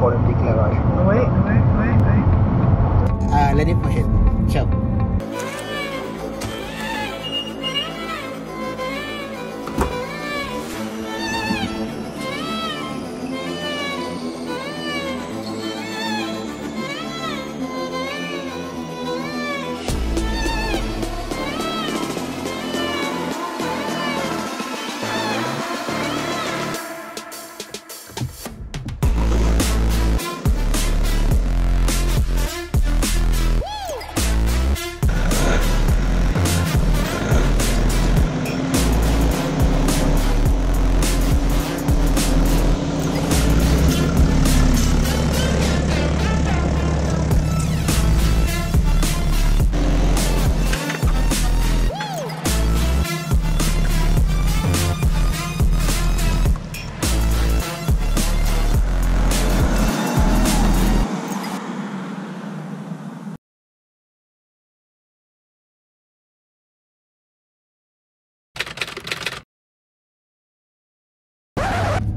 pour le déclarage. Oui. À l'année prochaine. Ciao.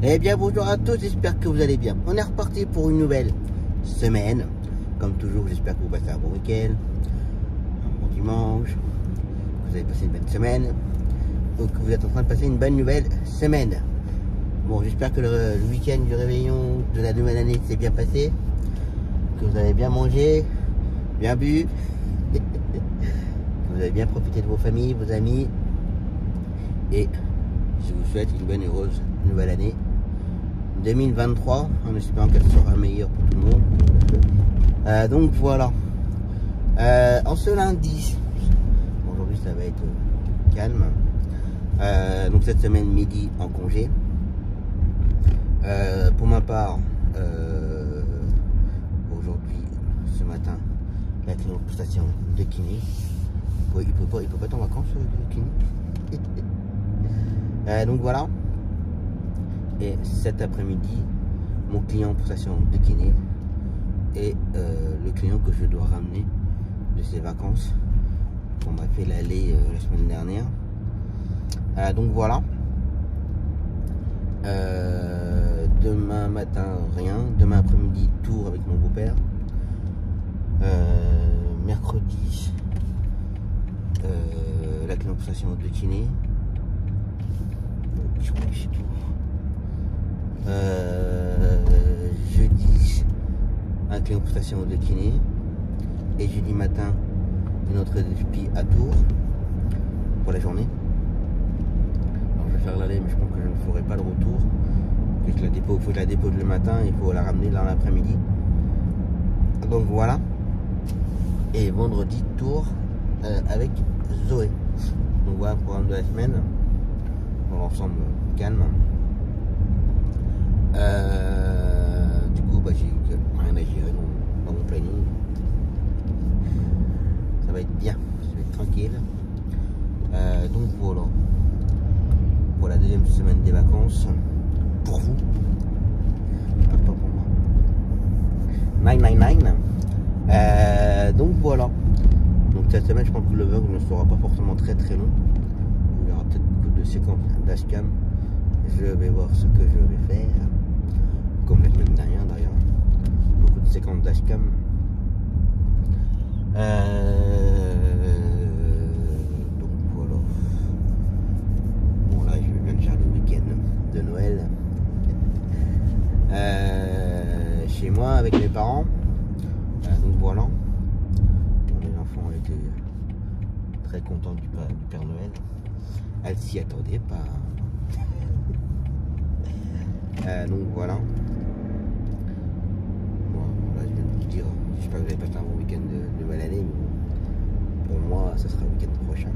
Eh bien bonjour à tous, j'espère que vous allez bien. On est reparti pour une nouvelle semaine. Comme toujours, j'espère que vous passez un bon week-end, un bon dimanche, que vous avez passé une bonne semaine, ou que vous êtes en train de passer une bonne nouvelle semaine. Bon, j'espère que le week-end du réveillon de la nouvelle année s'est bien passé, que vous avez bien mangé, bien bu, que vous avez bien profité de vos familles, vos amis, et je vous souhaite une bonne et heureuse nouvelle année 2023, en espérant qu'elle sera meilleure pour tout le monde. Donc voilà, en ce lundi, aujourd'hui ça va être calme, donc cette semaine midi en congé. Pour ma part, aujourd'hui, ce matin, la consultation de kiné. Il peut pas être en vacances, le kiné. Donc voilà. Et cet après-midi, mon client pour sa séance de kiné et le client que je dois ramener de ses vacances. On m'a fait l'aller la semaine dernière. Donc voilà. Demain matin, rien. Demain après-midi, tour avec mon beau-père. Mercredi, la client pour sa séance de kiné. Je crois que c'est tout. Jeudi, un client pour station de kiné, et jeudi matin une autre DSP à Tours pour la journée. Alors je vais faire l'aller, mais je pense que je ne ferai pas le retour. Il faut que je la dépose le matin, il faut la ramener dans l'après-midi. Donc voilà. Et vendredi, Tours avec Zoé. Donc voilà le programme de la semaine. Dans l'ensemble calme. Du coup, bah, j'ai rien à gérer dans mon planning. Ça va être bien, ça va être tranquille. Donc voilà, pour la deuxième semaine des vacances, pour vous, pas pour moi. 999. Donc voilà. Donc cette semaine, je pense que le vlog ne sera pas forcément très long. Il y aura peut-être beaucoup de séquences dashcam. Je vais voir ce que je vais faire. Comme la semaine dernière d'ailleurs, beaucoup de séquences dashcam. Donc voilà. Bon là je viens de faire le week-end de Noël chez moi avec mes parents. Donc voilà. Bon, les enfants étaient très contents du Père Noël. Elles s'y attendaient pas. Donc voilà. Bon, là je viens de vous dire, j'espère que vous avez passé un bon week-end de nouvelle année, mais pour moi ça sera le week-end prochain.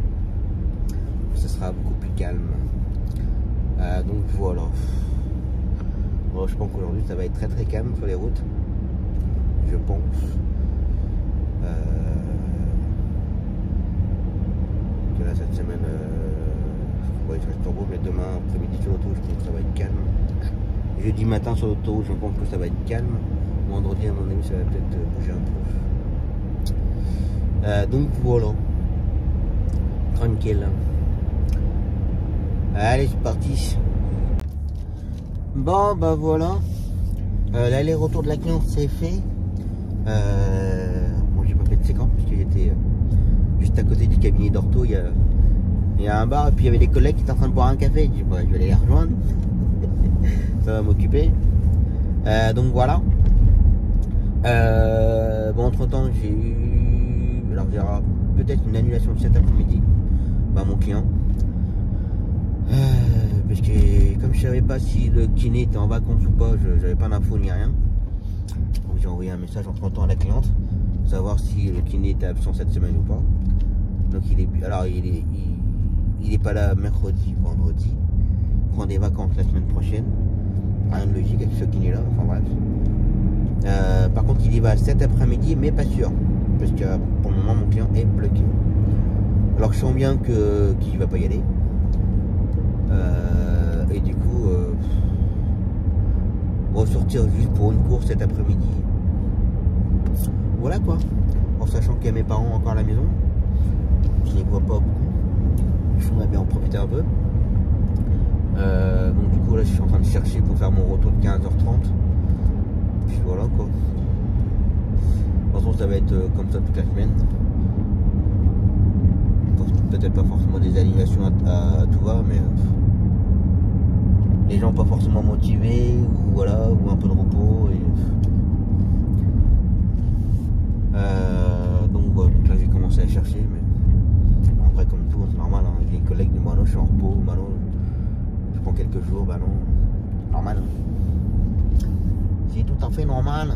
Ça sera beaucoup plus calme. Donc voilà. Bon, je pense qu'aujourd'hui ça va être très calme sur les routes. Je pense. Que là cette semaine, je reste en route, mais demain après-midi sur l'autoroute, je pense que ça va être calme. Jeudi matin sur l'autoroute, je pense que ça va être calme. Vendredi, à mon avis, ça va peut-être bouger un peu. Donc voilà. Tranquille. Allez, c'est parti. Bon, bah voilà. L'aller-retour de la cliente c'est fait. Bon, j'ai pas fait de séquence parce qu'il était juste à côté du cabinet d'ortho. Il y a un bar et puis il y avait des collègues qui étaient en train de boire un café. Je dis bah, je vais aller les rejoindre. Ça va m'occuper. Donc voilà. Bon, entre temps j'ai eu, alors il y aura peut-être une annulation de cet après-midi. Bah, mon client. Parce que comme je savais pas si le kiné était en vacances ou pas, je n'avais pas d'infos ni rien. Donc j'ai envoyé un message entre temps à la cliente, savoir si le kiné était absent cette semaine ou pas. Donc il est pas là mercredi, vendredi. Il prend des vacances la semaine prochaine. Rien de logique avec ce kiné là, enfin bref. Par contre il y va cet après-midi, mais pas sûr. Parce que pour le moment mon client est bloqué. Alors je sens bien qu'il ne va pas y aller. Et du coup ressortir juste pour une course cet après-midi. Voilà quoi. En sachant qu'il y a mes parents encore à la maison. Je les vois pas beaucoup. Je voudrais bien en profiter un peu. Donc du coup là je suis en train de chercher pour faire mon retour de 15h30. Puis voilà quoi. De toute façon ça va être comme ça toute la semaine. Peut-être pas forcément des animations à tout va, mais les gens pas forcément motivés, ou voilà, ou un peu de repos. Donc voilà, donc là j'ai commencé à chercher, mais après comme tout, c'est normal, hein. J'ai une collègue de Mano, je suis en repos, Mano, je prends quelques jours, bah non, normal. C'est tout à fait normal.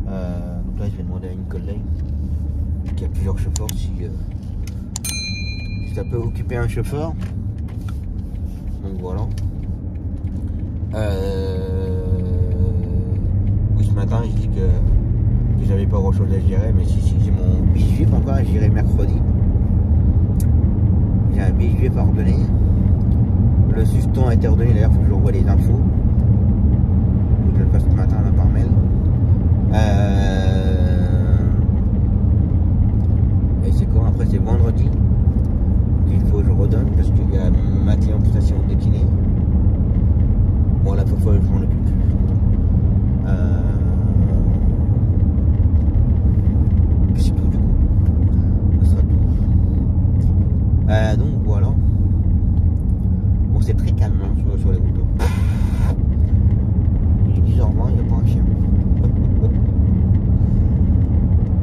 Donc là je vais demander à une collègue qui a plusieurs chauffeurs si ça peut occuper un chauffeur. Donc voilà. Oui, ce matin j'ai dit que j'avais pas grand chose à gérer, mais si j'ai mon billet juif encore à gérer mercredi. J'ai un billet juif à redonner. Le suston a été redonné, d'ailleurs il faut que je revoie les infos. Faut que je le fasse ce matin là par mail. Et c'est quoi après, c'est vendredi. Il faut que je redonne parce qu'il y a ma cliente station de kiné. Bon, la fois je m'en occupe plus. C'est tout du coup. Ça sera tout. Donc voilà. Bon, c'est très calme hein, sur les routes. Il est 10h20, il n'y a pas un chien.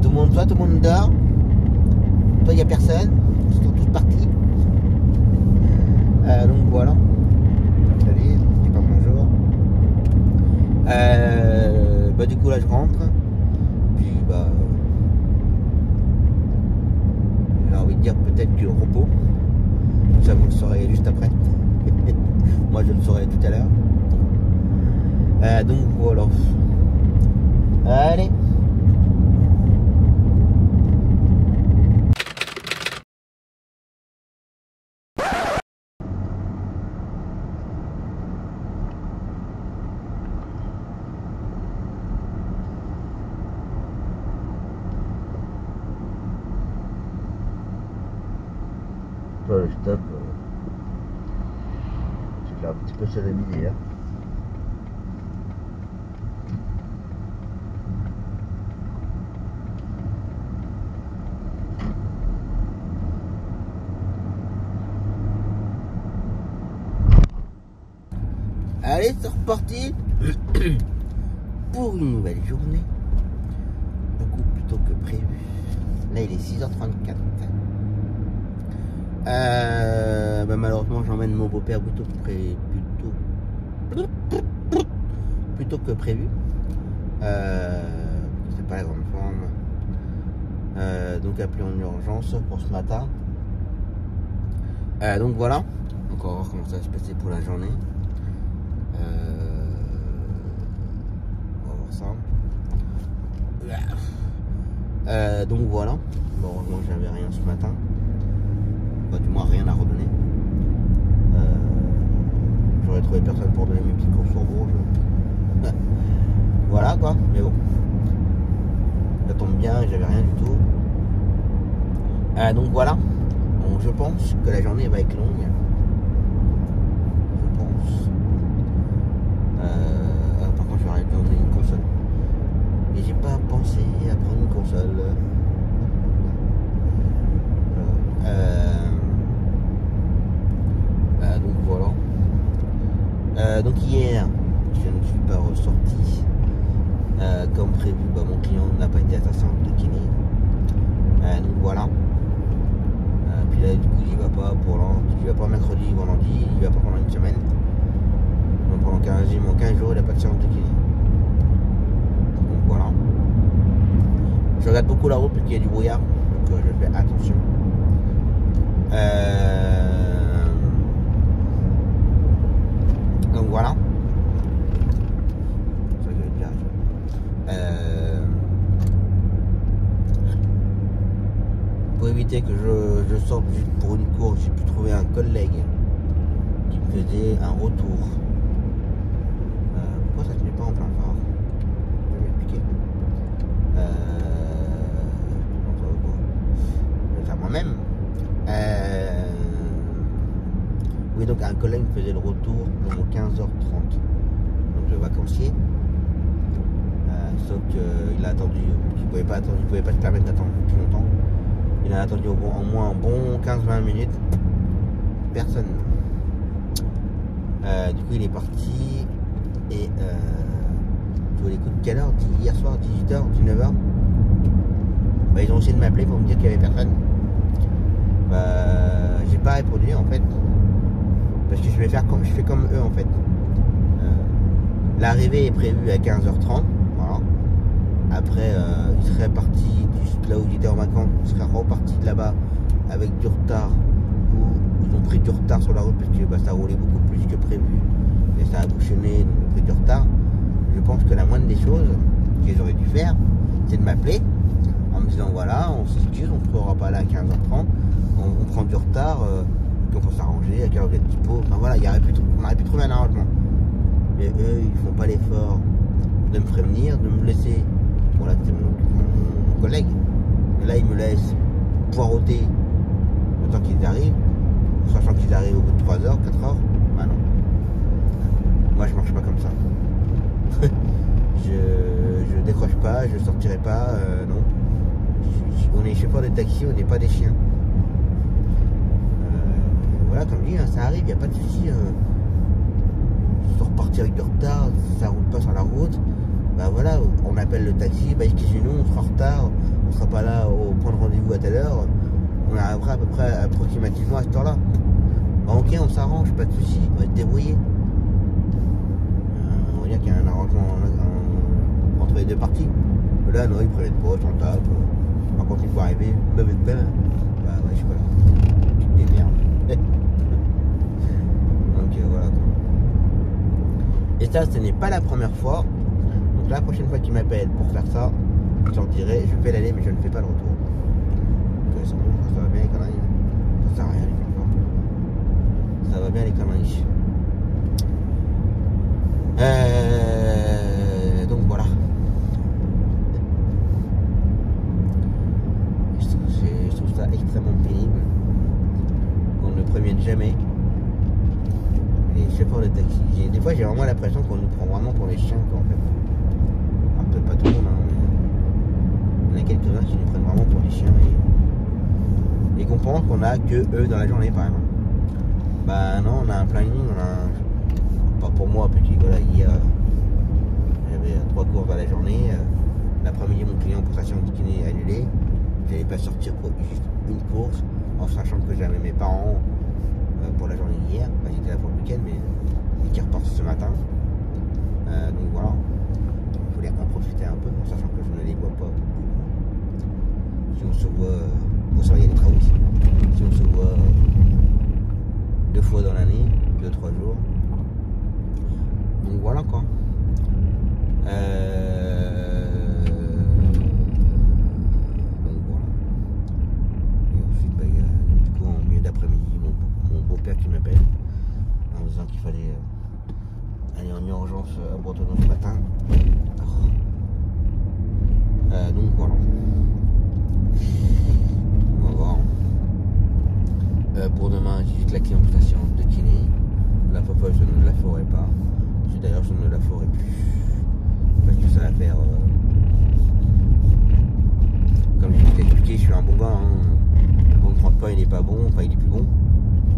Tout le monde dort. Toi, il n'y a personne. Ils sont tous partis. Donc voilà. Salut, je dis pas bonjour. Bah du coup là je rentre. Puis bah j'ai envie de dire peut-être que repos. Ça vous le saurez juste après. Moi je le saurai tout à l'heure. Donc voilà. Allez. Le stop, j'ai fait un petit peu sodomie hier. Allez, c'est reparti pour une nouvelle journée, beaucoup plus tôt que prévu. Là il est 6h34. Bah malheureusement j'emmène mon beau-père plutôt que prévu. C'est pas la grande forme. Donc appelé en urgence pour ce matin. Donc voilà. Donc on va voir comment ça va se passer pour la journée. On va voir ça. Donc voilà. Bon, heureusement j'avais rien ce matin. Du moins rien à redonner. J'aurais trouvé personne pour donner mes petites courses sur Bourges. Voilà quoi, mais bon. Ça tombe bien, j'avais rien du tout. Donc voilà. Donc, je pense que la journée va être longue. Je pense. Par contre je vais arrêter de donner une Donc hier, je ne suis pas ressorti. Comme prévu, mon client n'a pas été à sa séance de kiné. Donc voilà. Puis là, du coup, il va pas il va pas mercredi, vendredi, il va pas pendant une semaine. Donc pendant 15 jours, il n'a pas de séance de kiné. Donc voilà. Je regarde beaucoup la route parce qu'il y a du brouillard, donc je fais attention. Donc voilà. Ça, je vais dire. Pour éviter que je sorte juste pour une course, j'ai pu trouver un collègue qui me faisait un retour. Pourquoi ça ne se met pas en plein phare? Je vais m'expliquer. Je vais faire moi-même. Oui, donc un collègue me faisait le retour de mon 15h30. Donc le vacancier. Sauf qu'il a attendu, il pouvait pas se permettre d'attendre plus longtemps. Il a attendu au moins un bon 15-20 minutes. Personne. Du coup il est parti. Et je voulais écouter quelle heure? Hier soir, 18h, 19h. Ils ont essayé de m'appeler pour me dire qu'il n'y avait personne. J'ai pas répondu en fait. Parce que je fais comme eux en fait. L'arrivée est prévue à 15h30. Voilà. Après, il serait parti là où j'étais en vacances, il serait reparti de là-bas avec du retard. Ou ils ont pris du retard sur la route parce que ça roulait beaucoup plus que prévu et ça a bouchonné, donc ils ont pris du retard. Je pense que la moindre des choses qu'ils auraient dû faire, c'est de m'appeler en me disant voilà, on s'excuse, on ne trouvera pas là à 15h30, on prend du retard, on peut s'arranger, à quelle heure vous êtes dispo. Enfin voilà, on aurait pu trouver un arrangement. Mais eux, ils font pas l'effort de me prévenir, de me laisser. Bon là c'est mon collègue. Et là ils me laissent poireauter le temps qu'ils arrivent, sachant qu'ils arrivent au bout de 3 heures, 4 heures. Bah non. Moi je marche pas comme ça. je décroche pas, je sortirai pas, non. On est chauffeur de taxi, on n'est pas des chiens. Voilà, comme je dis, ça arrive, il n'y a pas de souci. Repartir avec du retard, ça roule pas sur la route, voilà, on appelle le taxi, excusez-nous, on sera en retard, on sera pas là au point de rendez-vous à telle heure, on arrivera à peu près approximativement à cette heure-là. Ok, on s'arrange, pas de souci, on va se débrouiller. On va dire qu'il y a un arrangement entre les deux parties. Mais là, non, ils prennent de poche, on tape. Par contre, il faut arriver, on avait de peine. Ouais, je sais pas. Tu te démerdes. Donc voilà. Et ça, ce n'est pas la première fois. Donc la prochaine fois qu'ils m'appellent pour faire ça, je leur dirai, je fais l'aller mais je ne fais pas le retour. Donc ça va bien les conneries. Ça sert à rien les conneries. Ça va bien les conneries. Donc voilà. Je trouve ça extrêmement pénible qu'on ne prévienne jamais les chauffeurs de taxi. Des fois j'ai vraiment l'impression qu'on nous prend vraiment pour les chiens quoi, en fait. Un peu pas tout le monde, hein, mais il y en a quelques-uns qui nous prennent vraiment pour des chiens et qu'on pense qu'on a que eux dans la journée par exemple. Non, on a un planning, pas pour moi parce que voilà, hier j'avais 3 courses dans la journée. L'après-midi mon client pour sa séance de kiné est annulé. J'allais pas sortir pour juste une course en sachant que j'avais mes parents pour la journée d'hier. J'étais là pour le week-end mais qui repartent ce matin. Donc voilà, il fallait en profiter un peu en sachant que je ne les vois pas. Si on se voit, bon ça il y a des travaux ici. Si on se voit 2 fois dans l'année, 2-3 jours. Donc voilà quoi. Donc voilà. Et ensuite il y a du coup en milieu d'après-midi mon beau-père qui m'appelle en disant qu'il fallait aller en urgence à Bretonneau ce matin. Donc voilà. On va voir. Pour demain, j'ai juste la clé en station de kiné. La fois je ne la ferai pas. D'ailleurs, je ne la ferai plus. Parce que ça va faire. Comme je t'ai expliqué, je suis un bon gars. Hein. Le bon 30 pas, il est pas bon. Enfin, il est plus bon.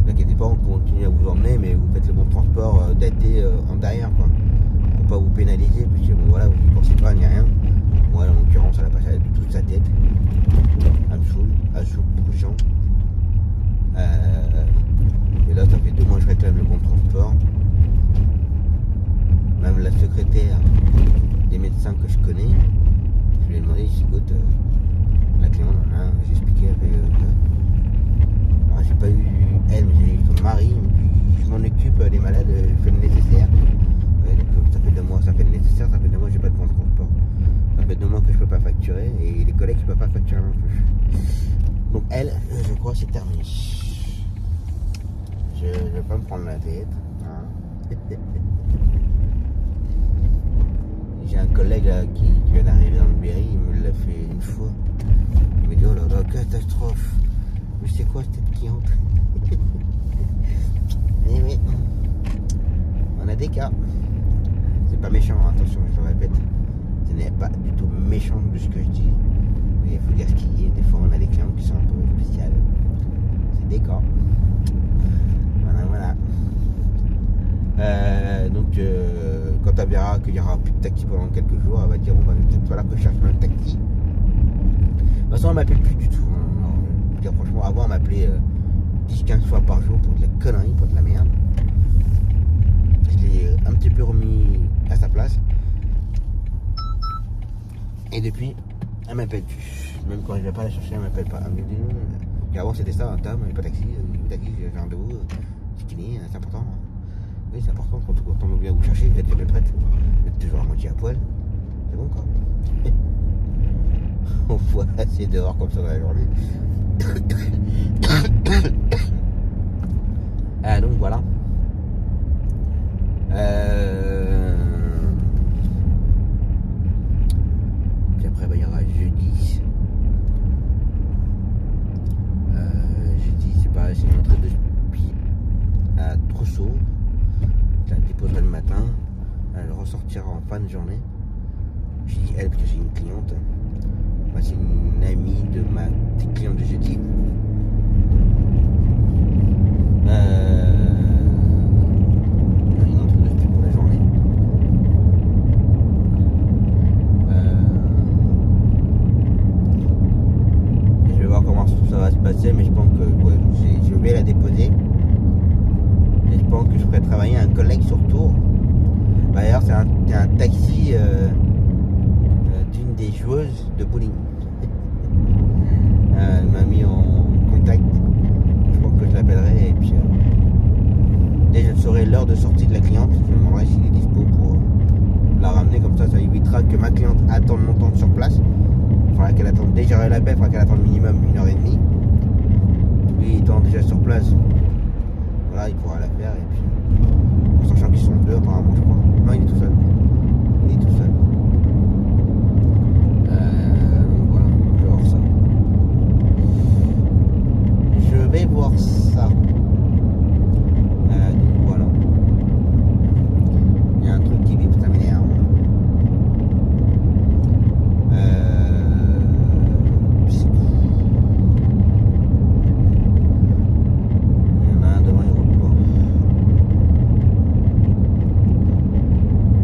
Ne vous inquiétez pas, on continue à vous emmener, mais vous faites le bon transport daté en derrière, quoi. Pour pas vous pénaliser, puisque bon, voilà, vous n'y pensez pas, ni rien. Moi, en l'occurrence, elle a passé toute sa tête. Elle saoule beaucoup de gens. Et là, ça fait 2 mois que je réclame le bon transport. Même la secrétaire des médecins que je connais, je lui ai demandé, je dis, écoute, la cliente, hein, j'ai expliqué avec. Alors, j'ai pas eu elle, mais j'ai eu son mari, il me dit, je m'en occupe des malades, je fais le nécessaire. Ouais, donc, ça fait 2 mois, ça fait le nécessaire, ça fait 2 mois que j'ai pas de bon transport. Ça fait 2 mois que je peux pas facturer, et les collègues ne peuvent pas facturer non plus. Donc elle, je crois que c'est terminé. Je vais pas me prendre la tête. Hein. J'ai un collègue là, qui vient d'arriver dans le Berry, il me l'a fait une fois. Il me dit, oh là là, catastrophe. Mais c'est quoi cette cliente? Eh oui, on a des cas. C'est pas méchant, attention, je le répète. Ce n'est pas du tout méchant de ce que je dis. Mais il faut dire ce qu'il y a. Des fois, on a des clients qui sont un peu spéciales. C'est des cas. Voilà. Donc, quand elle verra qu'il n'y aura plus de taxi pendant quelques jours, elle va dire, bon, bah, peut-être falloir que je cherche un taxi. De toute façon, elle m'appelle plus du tout. Hein. Alors, je veux dire, franchement, avant, elle m'appelait 10-15 fois par jour pour de la connerie, pour de la merde. Je l'ai un petit peu remis à sa place. Et depuis, elle m'appelle plus. Même quand je ne vais pas la chercher, elle m'appelle pas. Elle me dit, et avant, c'était ça, un Tom, il n'y a pas de taxi, j'ai un rendez-vous, c'est fini, c'est important. Oui, c'est important, quand on vient vous chercher, vous êtes jamais prête. Vous êtes toujours à moitié à poil. C'est bon, quoi. On voit assez dehors comme ça dans la journée. Donc voilà. Puis après, bah, il y aura jeudi. Jeudi, c'est pareil, c'est une entrée de spi à Trousseau. Je la déposerai le matin. Elle ressortira en fin de journée. Je dis elle parce que c'est une cliente. Bah, c'est une amie de ma cliente de jeudi. Une entrée de spi pour la journée. Je vais voir comment tout ça va se passer, mais je pense que ouais, je vais la déposer. Et je pense que je ferai travailler un collègue sur Tours. D'ailleurs, c'est un taxi d'une des joueuses de bowling. Elle m'a mis en contact. Je pense que je l'appellerai et puis dès que je saurai l'heure de sortie de la cliente, je me demanderai s'il est dispo pour la ramener. Comme ça évitera que ma cliente attende longtemps sur place. Il faudra qu'elle attende, déjà la paix, il faudra qu'elle attende minimum 1h30. Lui étant déjà sur place, voilà, il pourra la faire et puis en sachant qu'ils sont deux apparemment, je crois. Non, il est tout seul. Il est tout seul. Donc voilà, je vais voir ça. Je vais voir ça. Donc voilà. Il y a un truc qui vibre, ça m'énerve.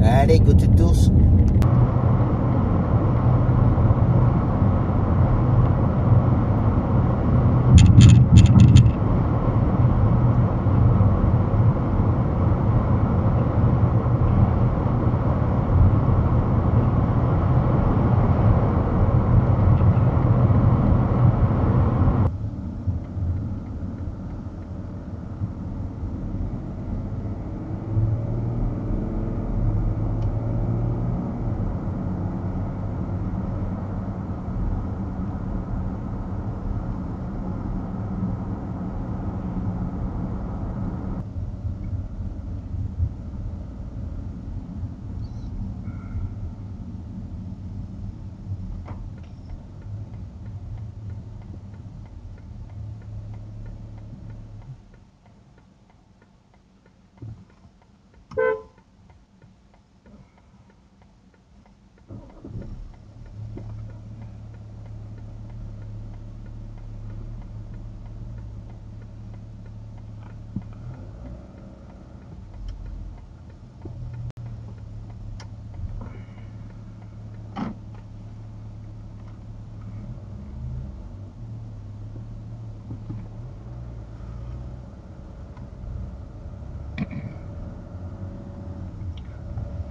Allez, go to Tours.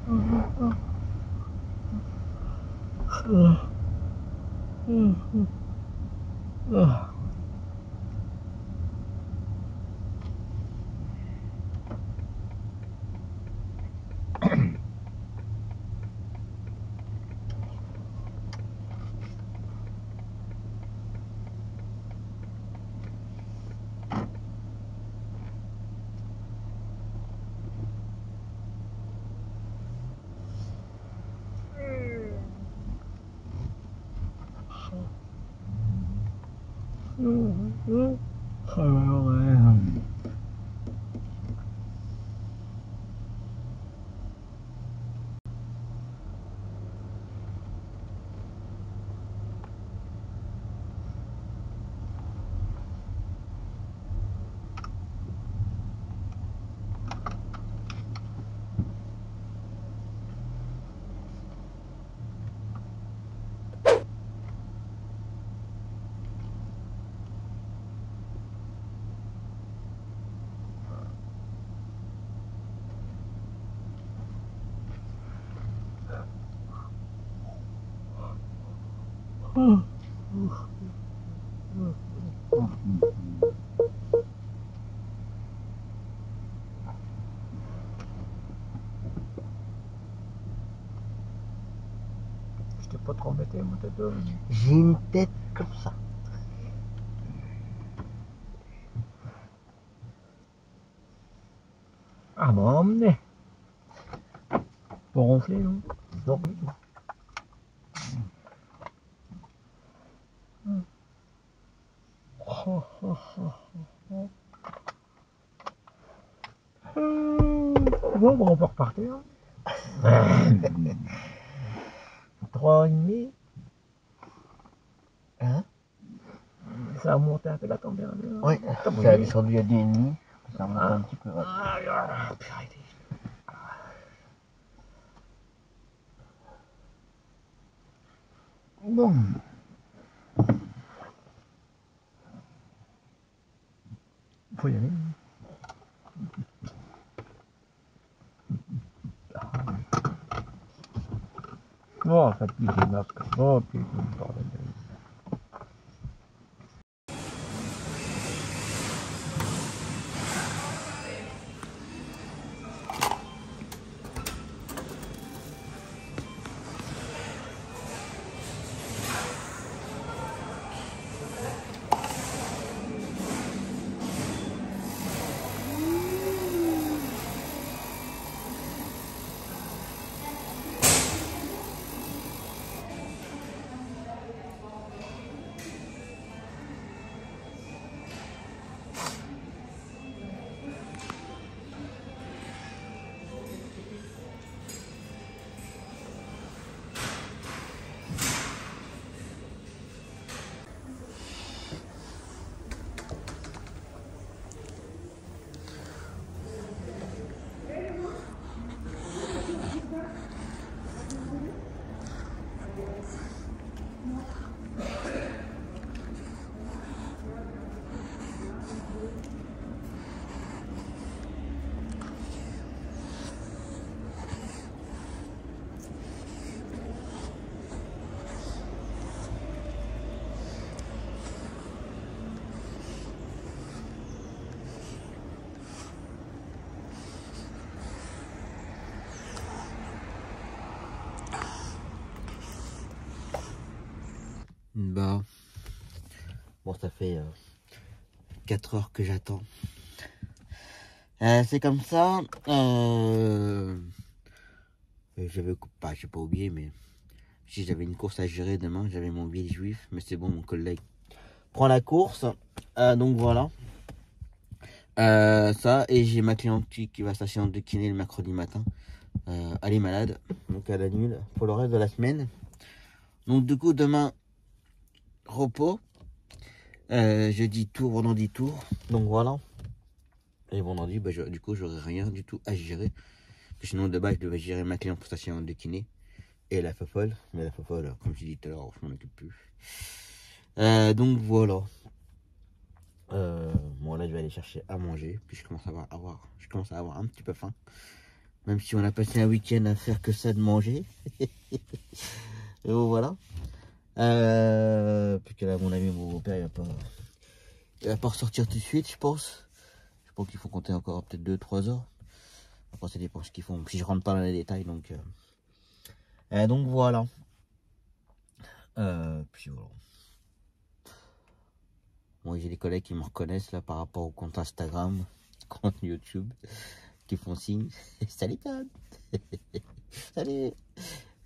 Je t'ai pas trop embêté, mon tête. J'ai une tête comme ça. Ah, m'a emmené. Pour ronfler, non? Non. Bon, on peut repartir. 3h30. Hein? Ça a monté un peu la température. Oui, ça a descendu à 2,5. Ça remonte un petit peu. Ouais. Bon. Faut y aller. Oh, ça pue les marques. Oh, putain, bordel. Bah. Bon, ça fait 4 heures que j'attends. C'est comme ça. J'avais pas, j'ai pas oublié, mais si j'avais une course à gérer demain, j'avais mon billet juif, mais c'est bon, mon collègue prend la course. Donc voilà. Ça, et j'ai ma cliente qui va stationner de kiné le mercredi matin. Elle est malade, donc elle annule pour le reste de la semaine. Donc du coup, demain, repos. Jeudi tour, vendredi tour. Donc voilà. Et vendredi, bah, du coup, j'aurai rien du tout à gérer. Sinon, de base, je devais gérer ma cliente pour stationner de kiné. Et la fofolle. Mais la fofolle, comme je dis tout à l'heure, je m'en occupe plus. Donc voilà. Bon, là, je vais aller chercher à manger. Puis je commence à avoir un petit peu faim. Même si on a passé un week-end à faire que ça de manger. Et bon, voilà. Puis que là, à mon avis, mon beau-père, il va pas ressortir tout de suite, je pense. Je pense qu'il faut compter encore peut-être 2-3 heures. Après, ça dépend ce qu'ils font. Si je rentre pas dans les détails, donc voilà. Puis voilà. Moi, j'ai des collègues qui me reconnaissent là par rapport au compte Instagram, compte YouTube, qui font signe. Salut Tom. Salut.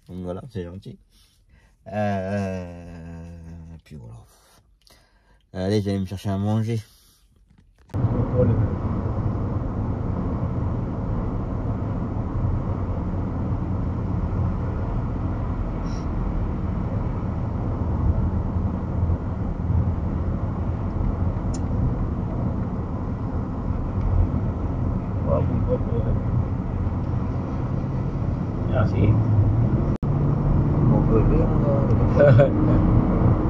Donc voilà, c'est gentil. Puis voilà. Allez, j'allais me chercher à manger. Merci. On peut lever,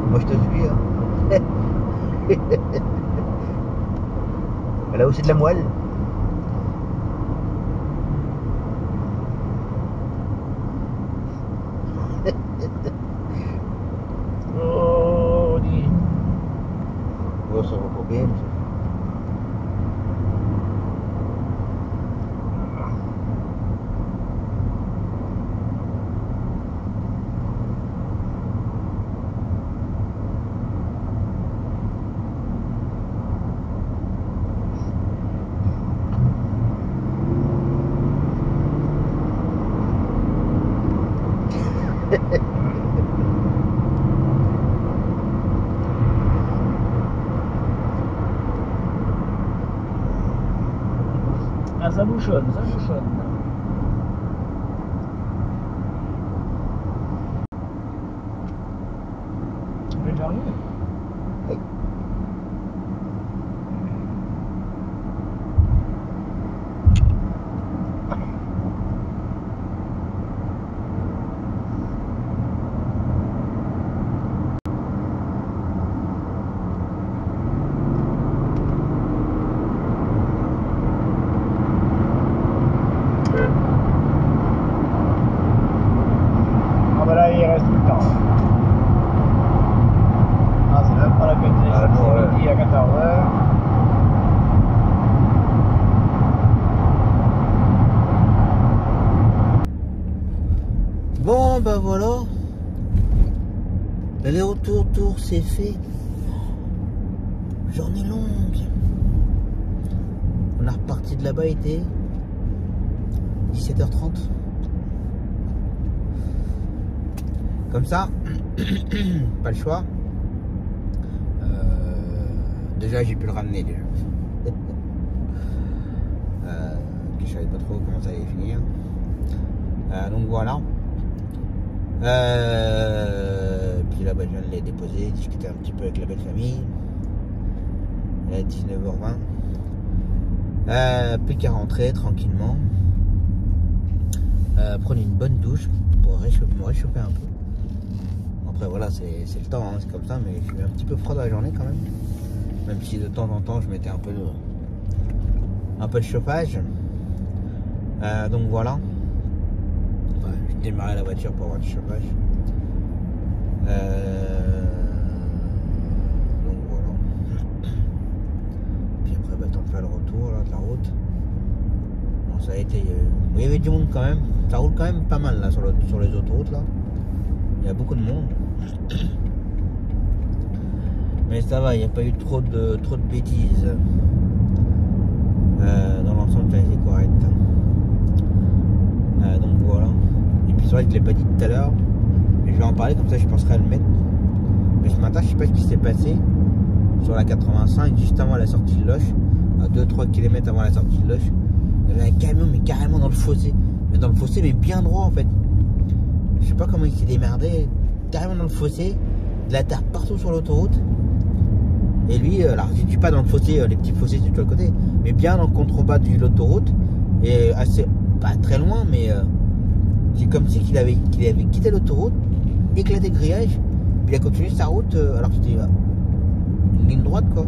moi je te suis. Hein. Là aussi de la moelle. Oh, dis. Ouais, ça va pas bien. Ah, ça bouchonne, ça bouchonne. Mais j'arrive. Oui. Ah bah là il reste tout le temps. Ah c'est même pas la peine, Ah, non, c'est ouais. midi à 14h. Bon, ben voilà. L'aller-retour, tour, c'est fait. Journée longue. On est reparti de là-bas, il était 17h30. Comme ça, pas le choix. Déjà, j'ai pu le ramener déjà. Je savais pas trop comment ça allait finir. Donc voilà. Puis là, bah, je viens de les déposer, discuter un petit peu avec la belle famille. Il est 19h20. Plus qu'à rentrer tranquillement. Prendre une bonne douche pour me réchauffer un peu. Après voilà, c'est le temps, hein, c'est comme ça, mais je suis un petit peu froid dans la journée quand même. Même si de temps en temps je mettais un peu de chauffage. Donc voilà. Ouais, je démarrais la voiture pour avoir du chauffage. Donc voilà. Puis après, bah, tant de faire le retour là, de la route. Bon, ça a été. Il y avait du monde quand même. Ça roule quand même pas mal là sur les autoroutes là. Il y a beaucoup de monde. Mais ça va, il n'y a pas eu trop de bêtises. Dans l'ensemble, ça a été correct. Donc voilà. Et puis c'est vrai que je ne l'ai pas dit tout à l'heure. Mais je vais en parler comme ça, je penserai à le mettre. Mais ce matin, je sais pas ce qui s'est passé sur la 85, juste avant la sortie de Loche, à 2-3 km avant la sortie de Loche. Il y avait un camion, mais carrément dans le fossé. Mais dans le fossé, mais bien droit en fait. Je sais pas comment il s'est démerdé. Carrément dans le fossé. De la terre partout sur l'autoroute. Et lui, alors je dis pas dans le fossé, les petits fossés sur le côté, mais bien dans le contrebas de l'autoroute. Et assez, pas très loin, mais c'est comme si qu'il avait quitté l'autoroute, éclaté le grillage, puis il a continué sa route, alors que c'était une ligne droite quoi.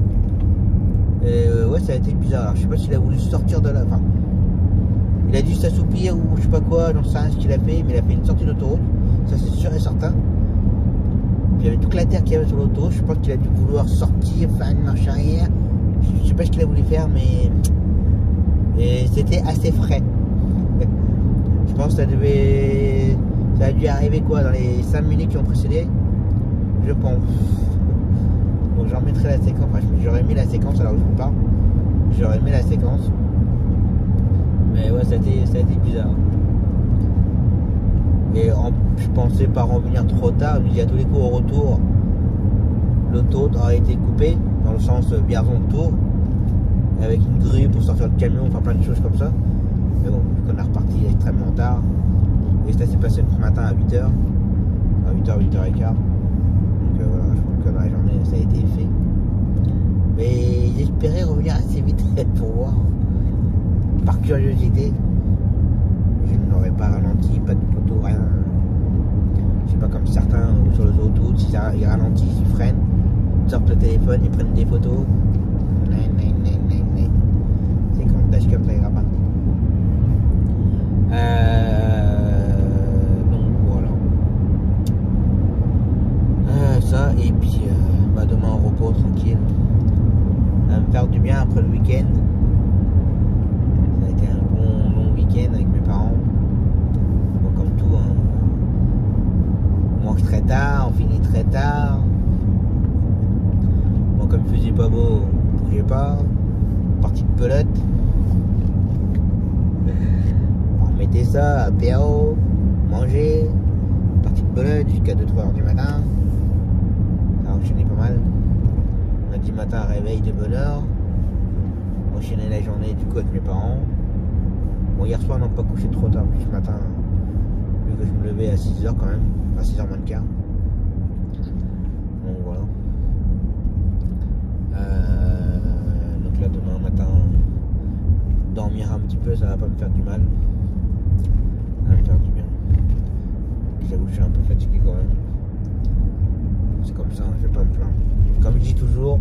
Et ouais, ça a été bizarre. Alors, je sais pas s'il a voulu sortir de la. Enfin, Il a dû s'assoupir ou je sais pas quoi, j'en sais rien ce qu'il a fait, mais il a fait une sortie d'autoroute, ça c'est sûr et certain. Puis il y avait toute la terre qu'il y avait sur l'autoroute, je pense qu'il a dû vouloir sortir, faire une marche arrière. Je sais pas ce qu'il a voulu faire, mais et c'était assez frais. Je pense que ça a dû arriver quoi dans les 5 minutes qui ont précédé, je pense. Donc j'en mettrai la séquence, enfin j'aurais mis la séquence alors que je vous parle. J'aurais mis la séquence. Mais ouais, ça a été bizarre. Et je pensais pas revenir trop tard, je me dis à tous les coups au retour, l'autoroute aurait été coupée, dans le sens Vierzon-Tours, avec une grue pour sortir le camion, enfin plein de choses comme ça. Mais bon, vu qu'on est reparti extrêmement tard, et ça s'est passé ce matin à 8h, à 8h, 8h15. Donc voilà, je pense que dans la journée ça a été fait. Mais j'espérais revenir assez vite pour voir. Par curiosité, je n'aurais pas ralenti, pas de photo, rien. Je sais pas comme certains sur les autoroutes, si ils ralentissent, ils freinent, ils sortent le téléphone, ils prennent des photos. C'est quand on tâche comme ça, il pas. Donc voilà. Ça, et puis demain au repos tranquille. À me faire du bien après le week-end. Ça a été un bon long week-end avec mes parents. Bon, comme tout, hein. On mange très tard, on finit très tard. Bon, comme il faisait pas beau, on bougeait pas. Partie de pelote. On mettait ça, apéro, manger. Partie de pelote jusqu'à 2-3 heures du matin. Ça a enchaîné pas mal. Lundi matin, réveil de bonne heure. Enchaîner la journée du coup avec mes parents. Bon, hier soir, on n'a pas couché trop tard, puis ce matin, vu que je me levais à 6h quand même, à 6h moins de quart. Donc voilà. Donc là, demain matin, dormir un petit peu, ça va pas me faire du mal. Ça va me faire du bien. J'avoue que je suis un peu fatigué quand même. C'est comme ça, je vais pas me plaindre. Comme je dis toujours,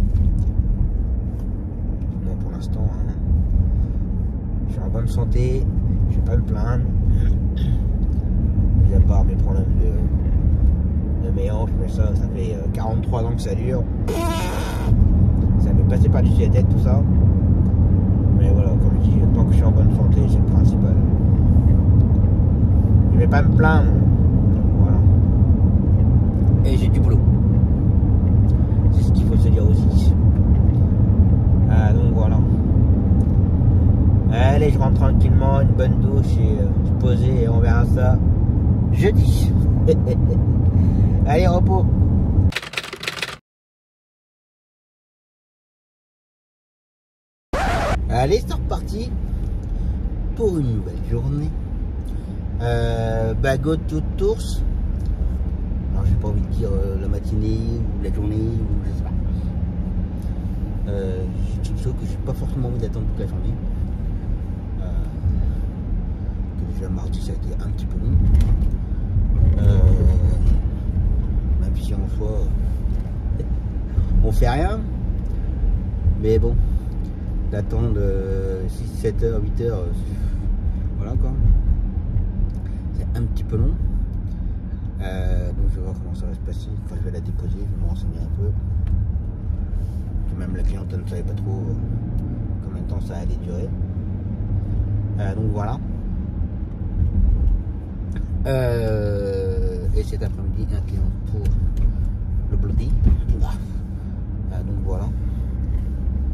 moi pour l'instant, hein, je suis en bonne santé, je vais pas me plaindre. Mis à part mes problèmes de mes hanches, mais ça fait 43 ans que ça dure. Ça m'est passé par-dessus la tête tout ça. Mais voilà, comme je dis, tant que je suis en bonne santé, c'est le principal. Je vais pas me plaindre. Voilà. Et j'ai du boulot. C'est ce qu'il faut se dire aussi. Donc voilà. Allez, je rentre tranquillement, une bonne douche et se poser et on verra ça jeudi. Allez, repos. Allez, c'est reparti pour une nouvelle journée. Bagot toute ours. Alors j'ai pas envie de dire la matinée ou la journée ou je sais pas. C'est une chose que j'ai pas forcément envie d'attendre toute la journée. Que déjà mardi ça a été un petit peu long. Même si en soi on fait rien. Mais bon, d'attendre 6, 7 heures, 8 heures, voilà quoi. C'est un petit peu long. Donc je vais voir comment ça va se passer. Quand je vais la déposer, je vais me renseigner un peu. Même la cliente elle ne savait pas trop combien de temps ça allait durer. Donc voilà. Et cet après-midi, un client pour le bloody. Donc voilà.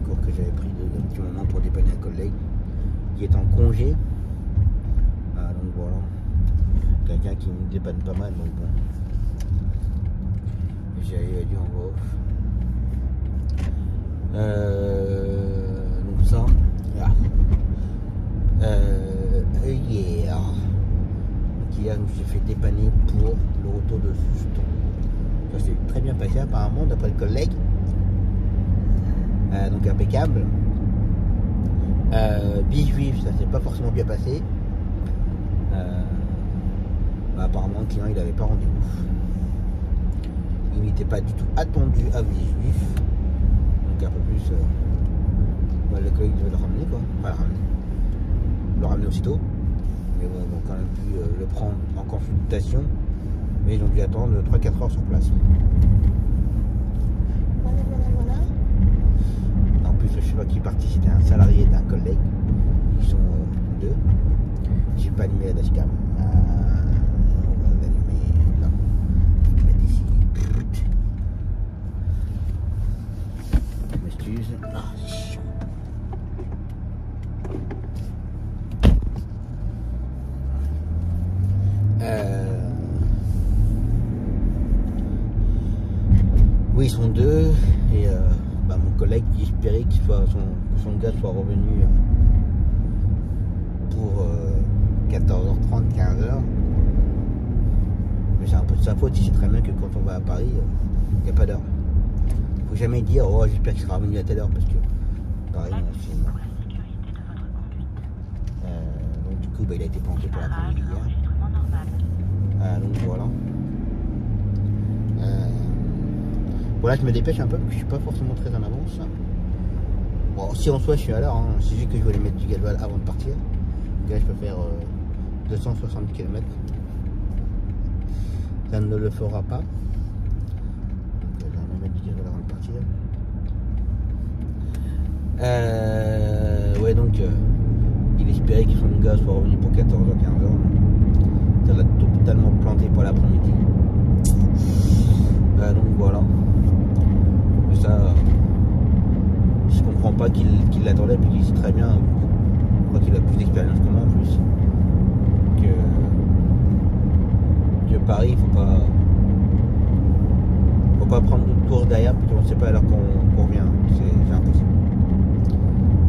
Encore que j'avais pris un petit moment pour dépanner un collègue qui est en congé. Donc voilà. Quelqu'un qui me dépanne pas mal, donc bon. J'ai dit en gros. Donc ça. Voilà. Hier. Hier, je me suis fait dépanner pour le retour de Suston. Ça s'est très bien passé apparemment d'après le collègue. Donc impeccable. Bijuif, ça s'est pas forcément bien passé. Apparemment le client il avait pas rendez-vous. Il n'était pas du tout attendu à Bijuif. Donc un peu plus le collègue devait le ramener quoi. Enfin le ramener aussitôt. Mais bon, ils ont quand même pu le prendre en consultation. Mais ils ont dû attendre 3-4 heures sur place. Voilà. En plus, je sais pas qui est parti, c'était un salarié d'un collègue. Ils sont deux. J'ai pas allumé la dashcam. On va l'allumer là. Je vais mettre ici. Je m'excuse. Ah, c'est chiant. Oui, ils sont deux. Et mon collègue qui espérait que son gars soit revenu pour 14h30, 15h. Mais c'est un peu de sa faute, il sait très bien que quand on va à Paris, il n'y a pas d'heure. Il ne faut jamais dire oh j'espère qu'il sera revenu à telle heure parce que Paris c'est mort. Donc du coup il a été planté pour l'après-midi hier. Donc voilà. Voilà, je me dépêche un peu parce que je suis pas forcément très en avance. Bon, si en soi je suis à l'heure, hein, c'est juste que je voulais mettre du gasoil avant de partir. Là, je peux faire 260 km. Ça ne le fera pas. Donc, je vais mettre du gasoil avant de partir. Ouais, donc il espérait que son gars soit revenu pour 14h, 15h. Ça l'a totalement planté pour l'après-midi. Donc voilà. Mais ça, je comprends pas qu'il l'attendait, puis qu'il sait très bien, je crois qu'il a plus d'expérience que moi en plus, que Paris, faut pas prendre d'autres courses derrière, parce qu'on ne sait pas à l'heure qu'on revient, c'est impossible.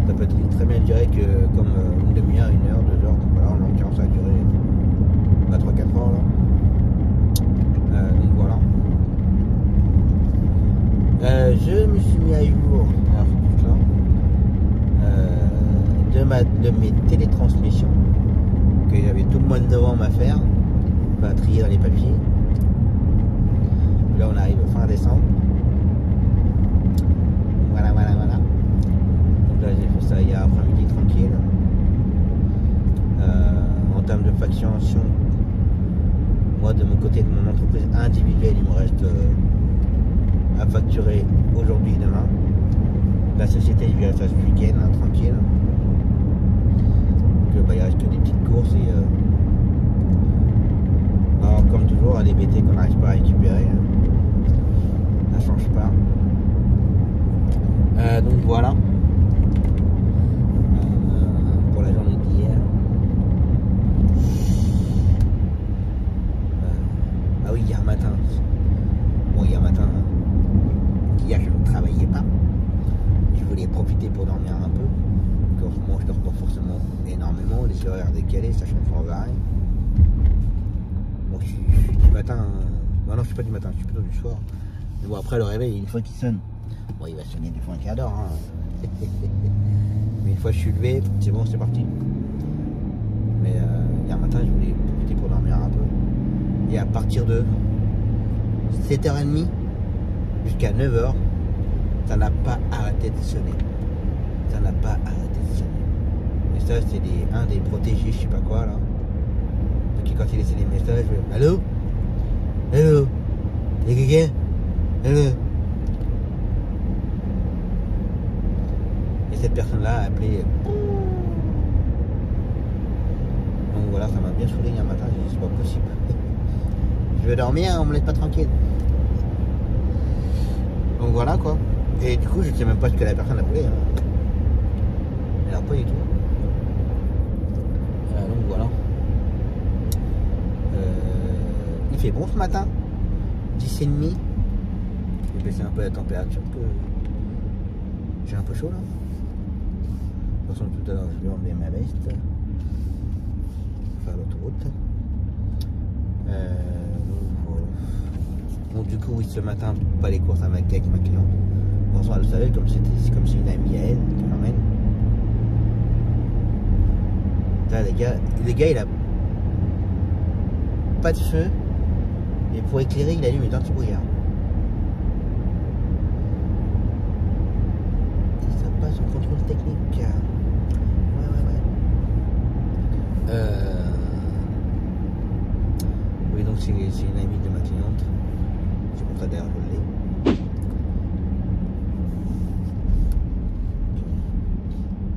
Ça peut être très bien duré que comme une demi-heure, 1 heure, 2 heures, voilà, en l'occurrence ça a duré 3-4 heures là. Donc voilà. Je me suis mis à jour de mes télétransmissions que j'avais tout le mois de novembre à faire, à trier dans les papiers. Là on arrive fin décembre. Voilà. Donc là j'ai fait ça hier après-midi tranquille. En termes de facturation, moi de mon côté de mon entreprise individuelle, il me reste à facturer aujourd'hui et demain. La société je verrai ça ce week-end, hein, tranquille. Donc il reste que des petites courses et alors, comme toujours à des BT qu'on n'arrive pas à récupérer, hein. Ça change pas. Donc voilà pour la journée d'hier. Ah oui, hier matin. Bon, hier matin, hier je ne travaillais pas. Je voulais profiter pour dormir un peu. En ce moment, je dors pas forcément énormément. Les horaires décalés, ça change sans arrêt. Bon, je suis du matin. Non, je suis pas du matin, je suis plutôt du soir. Mais bon, après le réveil, une fois qu'il sonne, bon, il va sonner des fois un quart d'heure. Hein. Mais une fois que je suis levé, c'est bon, c'est parti. Mais hier matin, je voulais profiter pour dormir un peu. Et à partir de 7h30 jusqu'à 9h, ça n'a pas arrêté de sonner. Ça n'a pas arrêté de sonner. Et ça, c'est un des protégés, je sais pas quoi là. Donc quand il laissait des messages, allô? Allô? Y'a quelqu'un? Allô? Et cette personne-là a appelé. Donc voilà, ça m'a bien saoulé hier matin, j'ai dit c'est pas possible. Je veux dormir, on me laisse pas tranquille. Donc voilà quoi. Et du coup, je sais même pas ce que la personne a voulu. Hein. Alors pas du tout. Donc voilà. Il fait bon ce matin. 10,5. J'ai baissé un peu la température que j'ai un peu chaud là. De toute façon, tout à l'heure, je vais enlever ma veste. Faire l'autoroute. Donc du coup, oui, ce matin, pas les courses avec ma cliente. Bon, elle le savait, c'est comme si une amie à elle qui m'emmène. Là, les gars, il a pas de feu. Et pour éclairer, il allume les anti-brouillard. Ça passe au contrôle technique. Ouais. c'est une amie de ma cliente. C'est pour ça d'ailleurs je l'ai.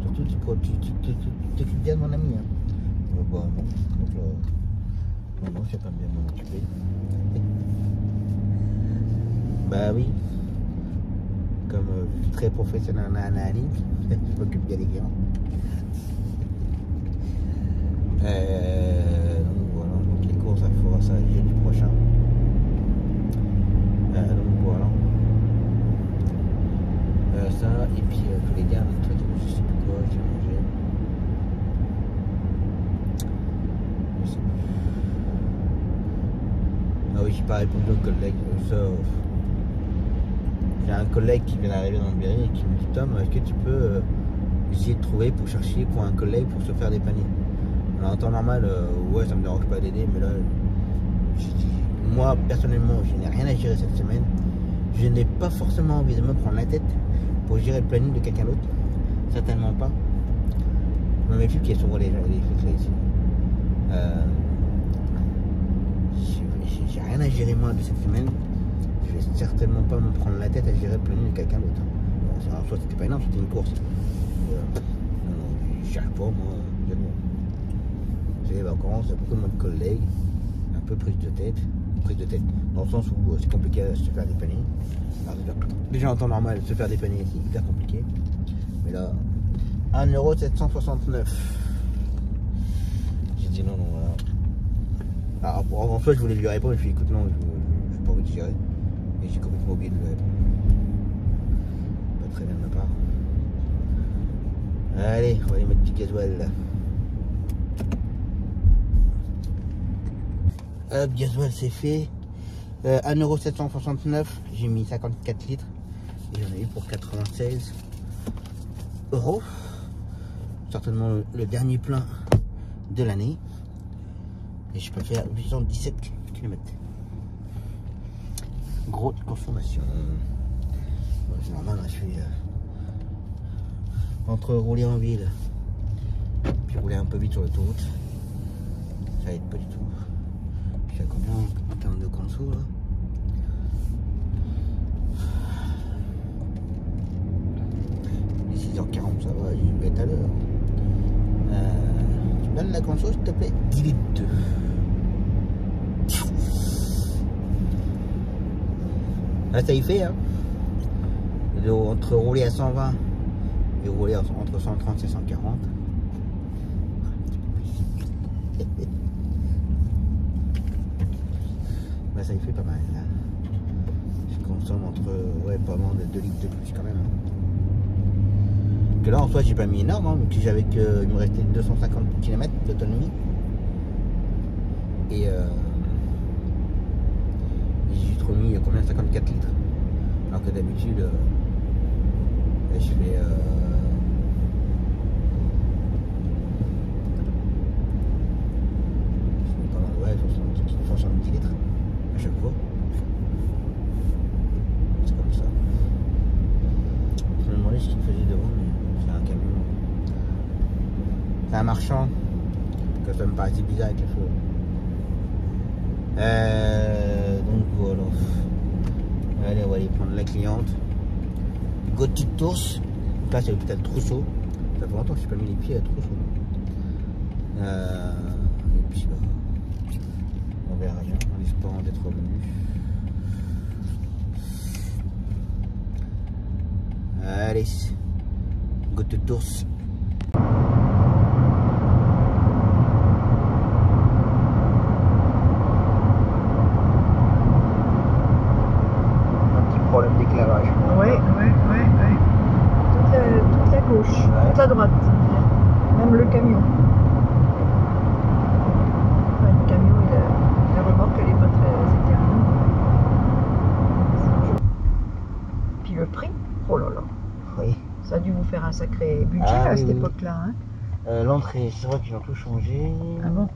Surtout tu t'occupes bien de mon ami. Hein. Bon, non, je sais pas bien m'en occuper. Bah oui. Comme je suis très professionnel en analyse, je m'occupe bien des clients. Donc voilà, donc les courses, il faudra ça jeudi prochain. Donc voilà. Ça, et puis tous les derniers trucs, je sais plus quoi, j'ai mangé. Je sais plus. Ah oui, j'ai pas répondu au collègue. J'ai un collègue qui vient d'arriver dans le Berry et qui me dit Tom, est-ce que tu peux essayer de trouver pour chercher pour un collègue pour se faire dépanner? Alors, en temps normal, ouais, ça me dérange pas d'aider, mais là, moi personnellement, je n'ai rien à gérer cette semaine. Je n'ai pas forcément envie de me prendre la tête pour gérer le planning de quelqu'un d'autre. Certainement pas. Je me méfie qu'il y ait souvent les flics là ici. J'ai rien à gérer moi de cette semaine. Je vais certainement pas me prendre la tête à gérer le planning de quelqu'un d'autre. Bon, en soi, c'était pas énorme, c'était une course. Je cherche pas, moi. J'ai les vacances, beaucoup de mon collègue, un peu prise de tête, dans le sens où c'est compliqué de se faire dépanner. Déjà en temps normal, se faire dépanner c'est hyper compliqué. Mais là, 1,769 €. J'ai dit non, voilà. Alors en soi, je voulais lui répondre, je lui ai dit écoute, non, je n'ai pas envie de gérer. Et j'ai complètement oublié de lui répondre. Pas très bien de ma part. Allez, on va aller mettre du gasoil là. Hop, gasoil c'est fait. 1,769 €, j'ai mis 54 litres. Et j'en ai eu pour 96 €. Certainement le dernier plein de l'année. Et je peux faire 817 km. Grosse consommation. Bon, c'est normal, hein, je suis entre rouler en ville puis rouler un peu vite sur l'autoroute. Ça aide pas du tout. Je suis à combien en termes de conso là? Et 6h40 ça va, je vais être à l'heure. Tu me donnes la conso s'il te plaît? 10 litres 2. Là ça y fait hein. Entre rouler à 120 et rouler entre 130 et 140. Bah ça y fait pas mal là. Je consomme entre pas loin de 2 litres de plus quand même. Que là en soi j'ai pas mis énorme hein, donc j'avais que il me restait 250 km d'autonomie. Et j'ai juste remis combien 54 litres. Alors que d'habitude je fais ouais 70 litres à chaque fois. C'est comme ça. Je me demandais ce qu'il faisait devant, mais c'est un camion. C'est un marchand. Que ça me paraissait bizarre avec les feux. Donc voilà. Allez, on va aller prendre la cliente. Gauthier de Tours. Là, c'est l'hôpital Trousseau. Ça fait longtemps que je n'ai pas mis les pieds à Trousseau. Et puis bah, on verra rien en espérant d'être revenu. Allez, Gauthier de Tours. Problème d'éclairage. Oui. Toute la gauche, toute la droite. Même le camion. Enfin, le camion, la remorque, elle n'est pas très éclairée. Puis le prix, oh là là. Oui. Ça a dû vous faire un sacré budget à cette époque-là. Hein. L'entrée, c'est vrai qu'ils ont tout changé. Ah bon?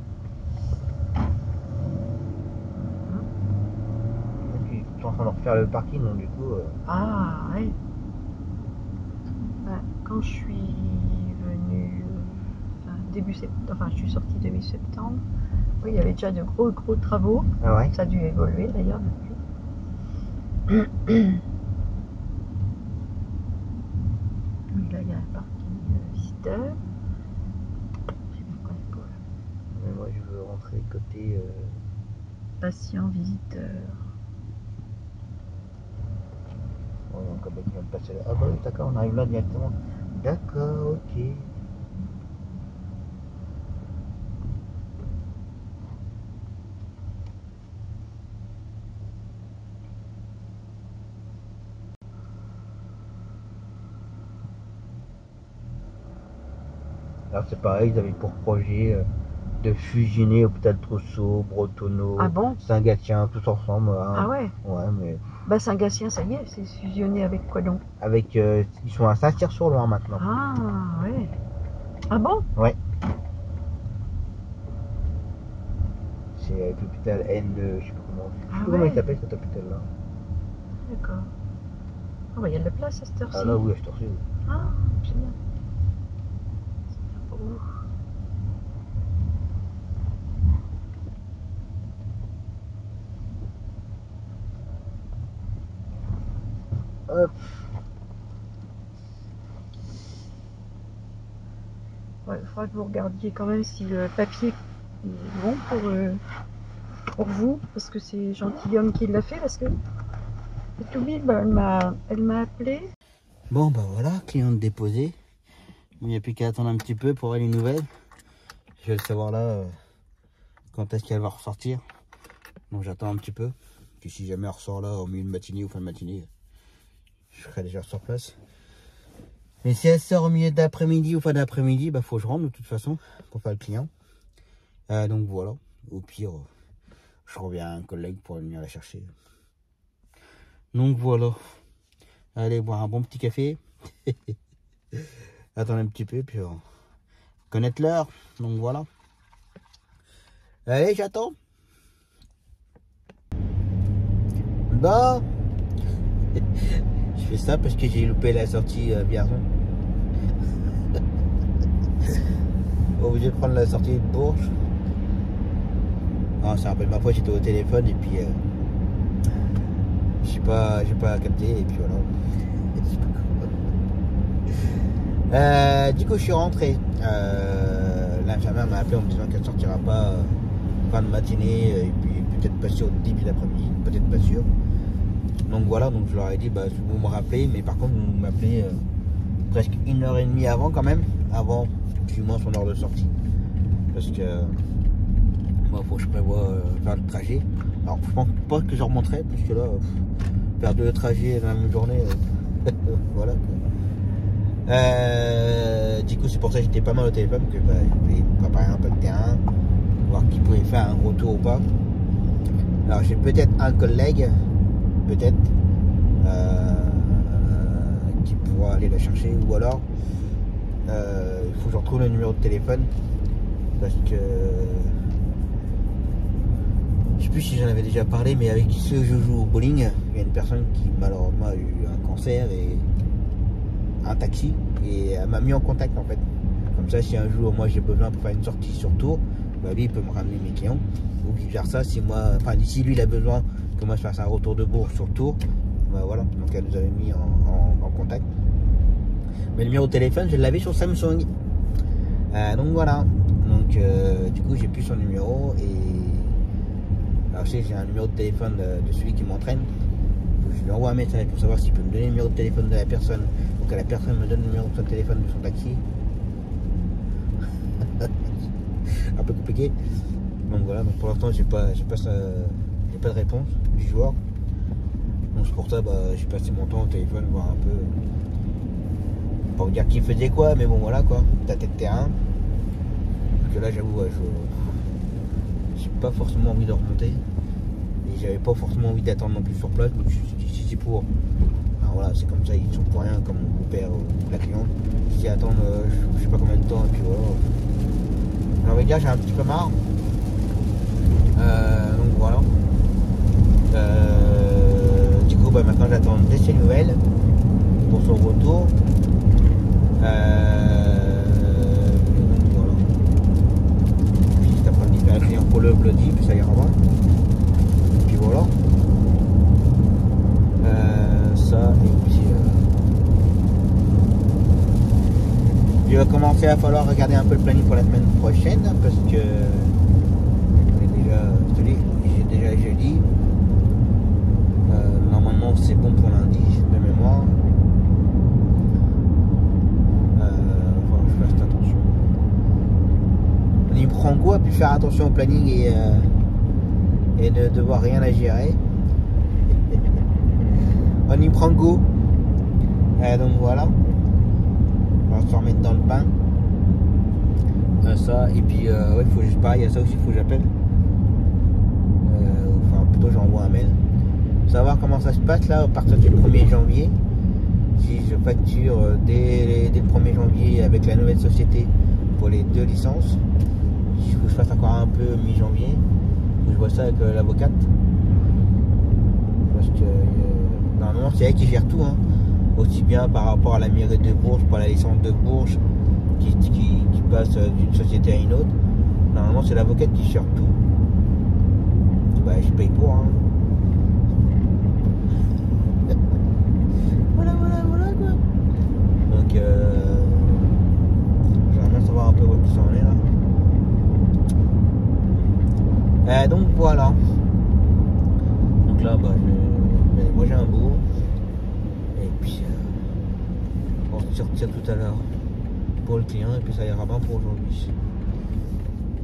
Ils sont en train de refaire le parking, donc du coup. Ah, ouais. Quand je suis venue, début septembre, enfin je suis sortie début septembre, Oui, il y avait déjà de gros travaux. Ah ouais. Ça a dû évoluer d'ailleurs depuis. Donc là, il y a un parking visiteur. Je sais pas quoi c'est pour là. Mais moi je veux rentrer côté. Patient visiteur. Oh, donc le mec qui vient de passer là. Ah bah oui, d'accord, on arrive là directement. D'accord, ok. Alors c'est pareil, ils avaient pour projet de fusionner Hôpital Trousseau, Bretonneau, Ah bon? Saint-Gatien, tous ensemble. Hein. Ah ouais? Ouais, mais Bah Saint-Gatien, ça y est, c'est fusionné avec quoi donc? avec ils sont à Saint-Cyr-sur-Loire maintenant. Ah ouais. Ah bon? Ouais. C'est avec l'hôpital N, je sais pas comment. Je sais Ah plus comment il ouais. s'appelle cet hôpital là. D'accord. Ah bah il y a de la place à cette heure-ci. Ah là oui, à cette heure-ci, oui. Ah, génial. C'est bien pour vous. Hop. Ouais, il faudra que vous regardiez quand même si le papier est bon pour vous, parce que c'est Gentilhomme qui l'a fait, parce que Toubib, elle m'a appelé. Bon bah voilà, cliente déposée. Il n'y a plus qu'à attendre un petit peu pour avoir les nouvelles. Je vais le savoir là quand est-ce qu'elle va ressortir. Donc j'attends un petit peu. Puis si jamais elle ressort là au milieu de matinée ou fin de matinée, je serai déjà sur place. Mais si elle sort au milieu d'après-midi ou fin d'après-midi, bah faut que je rentre de toute façon pour faire le client. Donc voilà. Au pire, je reviens à un collègue pour venir la chercher. Donc voilà. Allez boire un bon petit café. Attendre un petit peu, puis connaître l'heure. Donc voilà. Allez, j'attends. Bah, je fais ça parce que j'ai loupé la sortie Vierzon. Obligé de prendre la sortie de Bourges. Ah, ça rappelle ma fois, j'étais au téléphone et puis j'ai pas capté et puis voilà. Du coup, je suis rentré. L'infirmière m'a appelé en me disant qu'elle sortira pas fin de matinée et puis peut-être pas sûr début d'après-midi, peut-être pas sûr. Donc voilà, donc je leur ai dit, bah, vous me rappelez, mais par contre vous m'appelez presque 1h30 avant quand même, avant du moins son heure de sortie. Parce que moi, faut que je prévois faire le trajet. Alors je pense pas que je remonterai, parce que là, faire 2 trajets dans la même journée, voilà quoi. Du coup c'est pour ça que j'étais pas mal au téléphone, que bah, je voulais préparer un peu le terrain, voir qui pouvait faire un retour ou pas. Alors j'ai peut-être un collègue, peut-être, qui pourra aller la chercher, ou alors il faut que je retrouve le numéro de téléphone, parce que je sais plus si j'en avais déjà parlé, mais avec ceux que je joue au bowling, il y a une personne qui malheureusement a eu un cancer et un taxi, et elle m'a mis en contact en fait. Comme ça, si un jour moi j'ai besoin pour faire une sortie sur Tours, bah, lui il peut me ramener mes clients, ou vice versa, si moi, enfin si lui il a besoin que moi je fasse un retour de Bourges sur Tours, bah voilà, donc elle nous avait mis en contact. Mais le numéro de téléphone je l'avais sur Samsung, donc voilà, donc du coup j'ai plus son numéro. Et alors je sais que j'ai un numéro de téléphone de celui qui m'entraîne, je lui envoie un message pour savoir s'il peut me donner le numéro de téléphone de la personne, ou que la personne me donne le numéro de son téléphone de son taxi. Un peu compliqué. Donc voilà, donc pour l'instant j'ai pas de réponse du joueur. Donc c'est pour ça, bah, j'ai passé mon temps au téléphone, voir un peu, pas vous dire qui faisait quoi, mais bon voilà quoi, tâter de terrain. Parce que là j'avoue, ouais, j'ai pas forcément envie de remonter, et j'avais pas forcément envie d'attendre non plus sur place. Donc je me suis dit, si c'est pour, alors voilà, c'est comme ça, ils sont pour rien, comme mon père ou la cliente. Si attendre je sais pas combien de temps, et puis voilà. Alors les gars, j'ai un petit peu marre. Donc voilà. Du coup, bah, maintenant j'attends de ses nouvelles pour son retour. Donc voilà. Puis cet après-midi, faire un client pour le Et puis voilà. Ça, et puis il va commencer à falloir regarder un peu le planning pour la semaine prochaine, parce que j'ai déjà jeudi. Normalement c'est bon pour lundi de mémoire. Faut que je fasse attention. Niprango a pu faire attention au planning et ne devoir rien à gérer. Niprango. Donc voilà. On va se remettre dans le bain. Ça, et puis ouais, faut juste pareil, il y a ça aussi, il faut que j'appelle. Enfin plutôt j'envoie un mail. Savoir comment ça se passe là à partir du 1er janvier. Si je facture dès le 1er janvier avec la nouvelle société pour les 2 licences. Il faut que je fasse encore un peu mi-janvier. Je vois ça avec l'avocate. Parce que normalement c'est elle qui gère tout, hein. Aussi bien par rapport à la mairie de Bourges, pour la licence de Bourges qui passe d'une société à une autre. Normalement c'est l'avocate qui gère tout. Bah je paye pour, hein. Voilà quoi. Donc j'aimerais bien savoir un peu où ça en est là. Donc voilà. Donc là bah moi j'ai un bout. Et puis on va sortir tout à l'heure pour le client et puis ça ira bien pour aujourd'hui.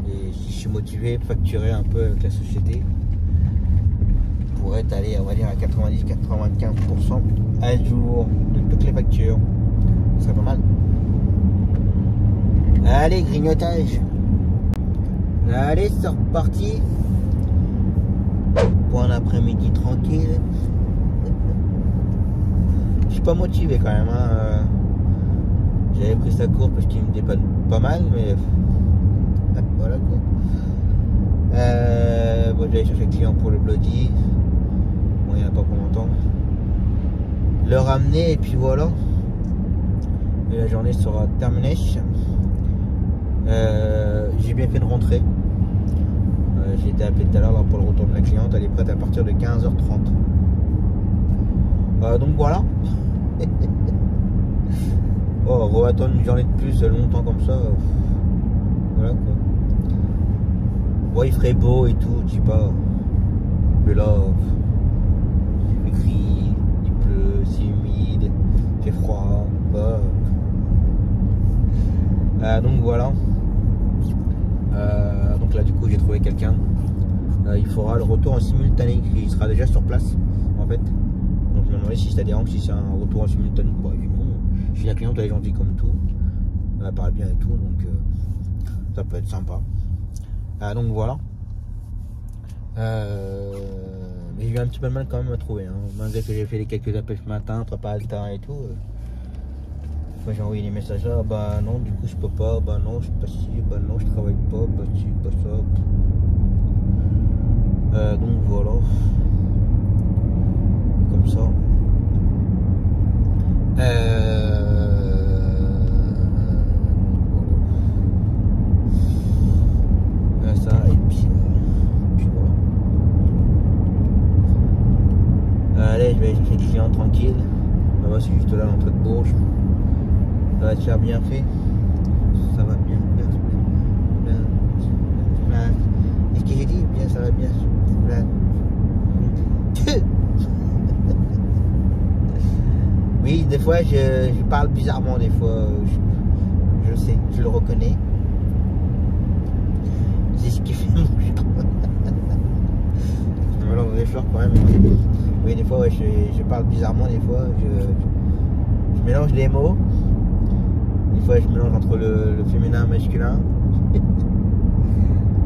Et si je suis motivé, facturer un peu avec la société pour être allé, on va dire, à 90-95% à jour de toutes les factures. Ce serait pas mal. Allez, grignotage. Allez, c'est reparti pour un après-midi tranquille. Je suis pas motivé quand même, hein. J'avais pris sa cour parce qu'il me dépanne pas mal, mais voilà quoi. Bon, j'allais chercher le client pour le bloody. Bon, il n'y en a pas pour longtemps. Le ramener et puis voilà. Et la journée sera terminée. J'ai bien fait de rentrer. J'ai été appelé tout à l'heure pour le retour de la cliente. Elle est prête à partir de 15h30. Donc voilà. Oh, on va attendre une journée de plus longtemps comme ça. Voilà quoi. Ouais, il ferait beau et tout, je dis pas. Mais là, il fait gris, il pleut, c'est humide, il fait froid. Donc voilà. Donc là, du coup, j'ai trouvé quelqu'un. Il fera le retour en simultané. Il sera déjà sur place, en fait. Donc je me demandais si ça dérange, si c'est un retour en simultané. Bon, évidemment. Si la cliente elle est gentille comme tout, elle parle bien et tout, donc ça peut être sympa. Donc voilà. Mais j'ai eu un petit peu de mal quand même à trouver, hein. Malgré que j'ai fait les quelques appels ce matin, préparer le terrain et tout. J'ai envoyé des messages là, bah non, du coup je peux pas, bah non, je suis pas si, bah non, je travaille pas, bah si, bah ça. Donc voilà. Comme ça. Ça et puis voilà. Allez, je vais aller chercher le client tranquille. Là-bas c'est juste là à l'entrée de Bourges. Ça va être faire bien fait. Ça va bien. Est-ce que j'ai dit bien, ça va bien. Oui, des fois je parle bizarrement, des fois je sais, je le reconnais. C'est ce qui fait mon charme. Je me lance des fleurs quand même. Oui, des fois ouais, je parle bizarrement, des fois je mélange les mots. Des fois je mélange entre le féminin et le masculin.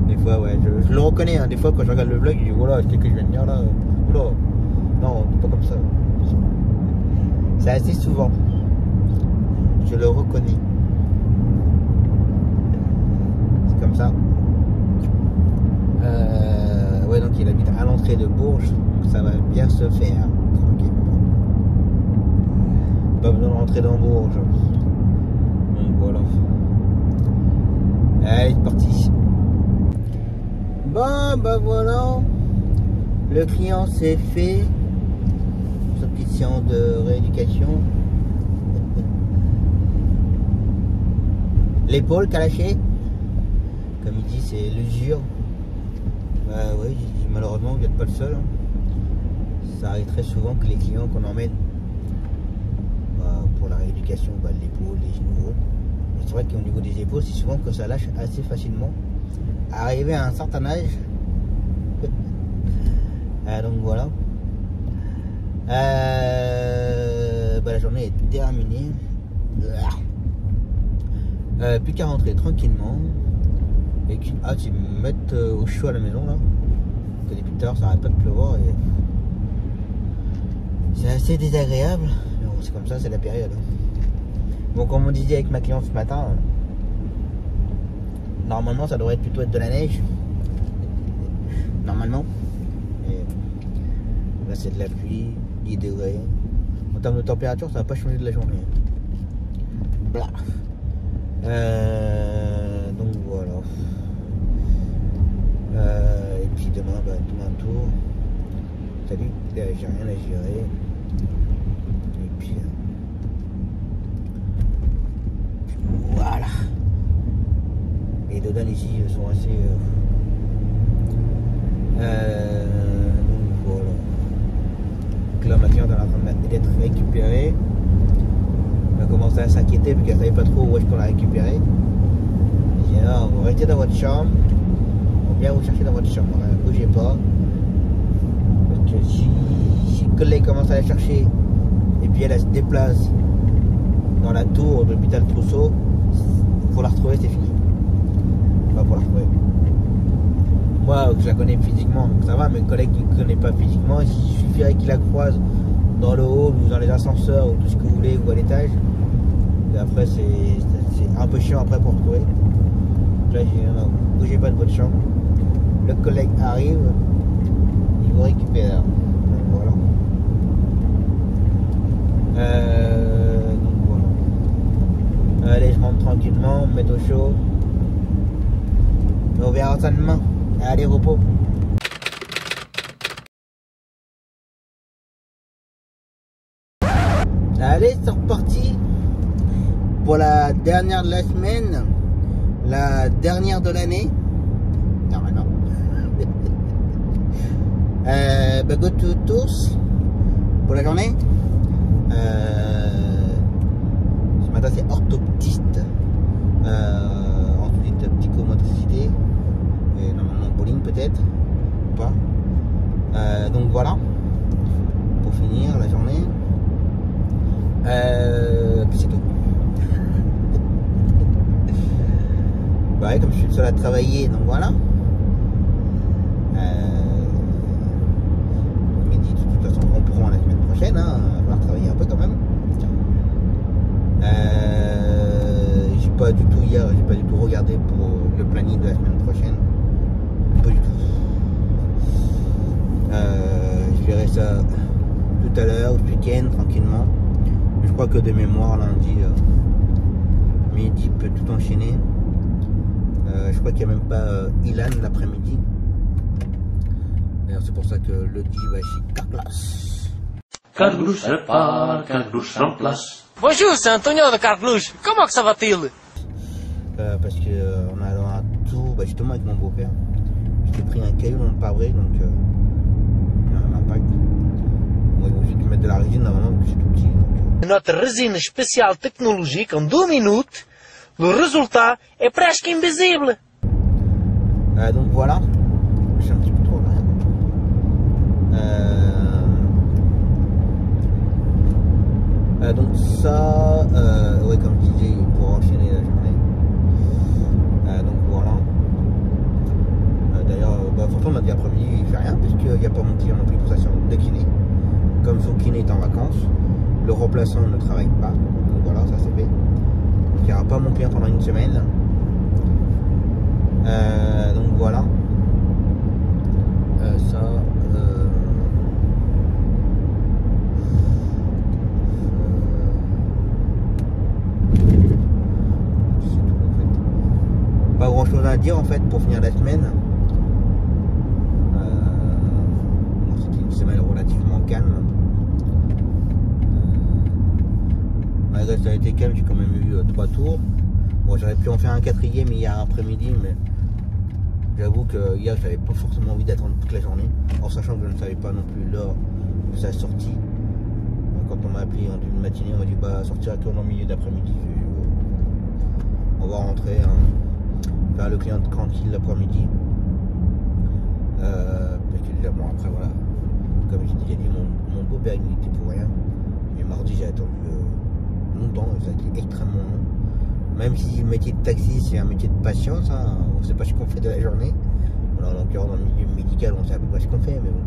Des fois ouais, je le reconnais, hein. Des fois quand je regarde le vlog, je dis voilà, qu'est-ce que je viens de dire là? Oula, non, pas comme ça. C'est assez souvent. Je le reconnais. C'est comme ça. Ouais, donc il habite à l'entrée de Bourges. Donc ça va bien se faire. Tranquillement. Pas besoin de rentrer dans Bourges. Donc voilà. Allez, c'est parti. Bon, bah voilà. Le client s'est fait sa petite séance de rééducation. L'épaule qu'a lâché. Comme il dit, c'est l'usure. Bah oui, malheureusement, vous n'êtes pas le seul. Hein. Ça arrive très souvent que les clients qu'on emmène pour la rééducation, l'épaule, les genoux. Mais c'est vrai qu'au niveau des épaules, c'est souvent que ça lâche assez facilement. Arrivé à un certain âge. Donc voilà. La journée est terminée. Plus qu'à rentrer tranquillement. Et qu'une hâte, ils me mettent au chaud à la maison là. Que depuis tout à l'heure, ça arrête pas de pleuvoir. Et c'est assez désagréable. Mais bon, c'est comme ça, c'est la période. Bon, comme on disait avec ma cliente ce matin, normalement, ça devrait plutôt être de la neige. Normalement. Et là, c'est de la pluie, 10 degrés. En termes de température, ça va pas changer de la journée. Blah. Donc voilà. Et puis demain, demain tour. Salut, j'ai rien à gérer. Et puis voilà. Les dodanes ici sont assez. Donc voilà. Donc là, ma cliente est en train d'être récupérée. Elle a commencé à s'inquiéter parce qu'elle savait pas trop où est-ce qu'on l'a récupérée. J'ai dit non, vous restez dans votre chambre. On vient vous chercher dans votre chambre. Ne bougez pas. Parce que si le collègue commence à la chercher et puis elle se déplace dans la tour de l'hôpital Trousseau, pour la retrouver, c'est fini. Pas pour la retrouver. Moi, je la connais physiquement, donc ça va. Mes collègues qui ne connaissent pas physiquement, il suffirait qu'ils la croisent dans le hall ou dans les ascenseurs ou tout ce que vous voulez ou à l'étage. Et après, c'est un peu chiant après pour retrouver. Là, j'ai dit non, bougez pas de votre chambre. Le collègue arrive, il vous récupère. Donc voilà. Donc voilà. Allez, je rentre tranquillement, me mettre au chaud. On verra ça demain. Allez, repos. Allez, c'est reparti pour la dernière de la semaine, la dernière de l'année. Normalement. Go to Tours pour la journée. Ce matin, c'est orthoptiste. Ensuite, psychomotricité. Et normalement, bowling peut-être. Ou pas. Donc voilà. Pour finir la journée. Puis c'est tout. Comme je suis le seul à travailler, donc voilà. Midi, de toute façon, on prend la semaine prochaine. Hein, il va falloir travailler un peu quand même. J'ai pas du tout hier, j'ai pas du tout regardé pour le planning de la semaine prochaine. Pas du tout. Je verrai ça tout à l'heure, ce week-end, tranquillement. Je crois que de mémoire, lundi, midi peut tout enchaîner. Je crois qu'il n'y a même pas Ilan l'après-midi. D'ailleurs, c'est pour ça que le dit va chez Carglass. Carglass repart, Carglass remplace. Bonjour, c'est Antonio de Carglass. Comment que ça va-t-il? Parce qu'on a un tour, justement avec mon beau-père. J'ai pris un caillou dans le pare-brise, donc il y a un impact. Moi, il faut juste mettre de la résine normalement, parce que c'est tout petit. Notre résine spéciale technologique en 2 minutes, le résultat est presque invisible. Donc voilà, je suis un petit peu trop là. Donc ça, ouais, comme je disais, pour enchaîner la journée. Donc voilà. D'ailleurs, pourtant on a dit après-midi, il fait rien, puisqu'il n'y a pas mon client non plus pour sa séance de kiné. Comme son kiné est en vacances, le remplaçant ne travaille pas. Donc voilà, ça c'est fait. Donc il n'y aura pas mon client pendant une semaine. Donc voilà. Ça. Pas grand chose à dire en fait pour finir la semaine. malgré que ça a été calme, j'ai quand même eu 3 tours. Bon, j'aurais pu en faire un 4e hier après-midi, mais j'avoue que hier, j'avais pas forcément envie d'attendre toute la journée, en sachant que je ne savais pas non plus l'heure de sa sortie. Quand on m'a appelé en début de matinée, on m'a dit bah sortir à tour dans le milieu d'après-midi. On va rentrer faire le client tranquille l'après-midi. Parce que déjà bon après voilà, comme j'ai déjà dit, mon beau-père il n'était pour rien. Et mardi j'ai attendu longtemps, et ça a été extrêmement long. Même si le métier de taxi c'est un métier de patience, hein, on ne sait pas ce qu'on fait de la journée. Alors en l'occurrence dans le milieu médical on sait à peu près ce qu'on fait, mais bon.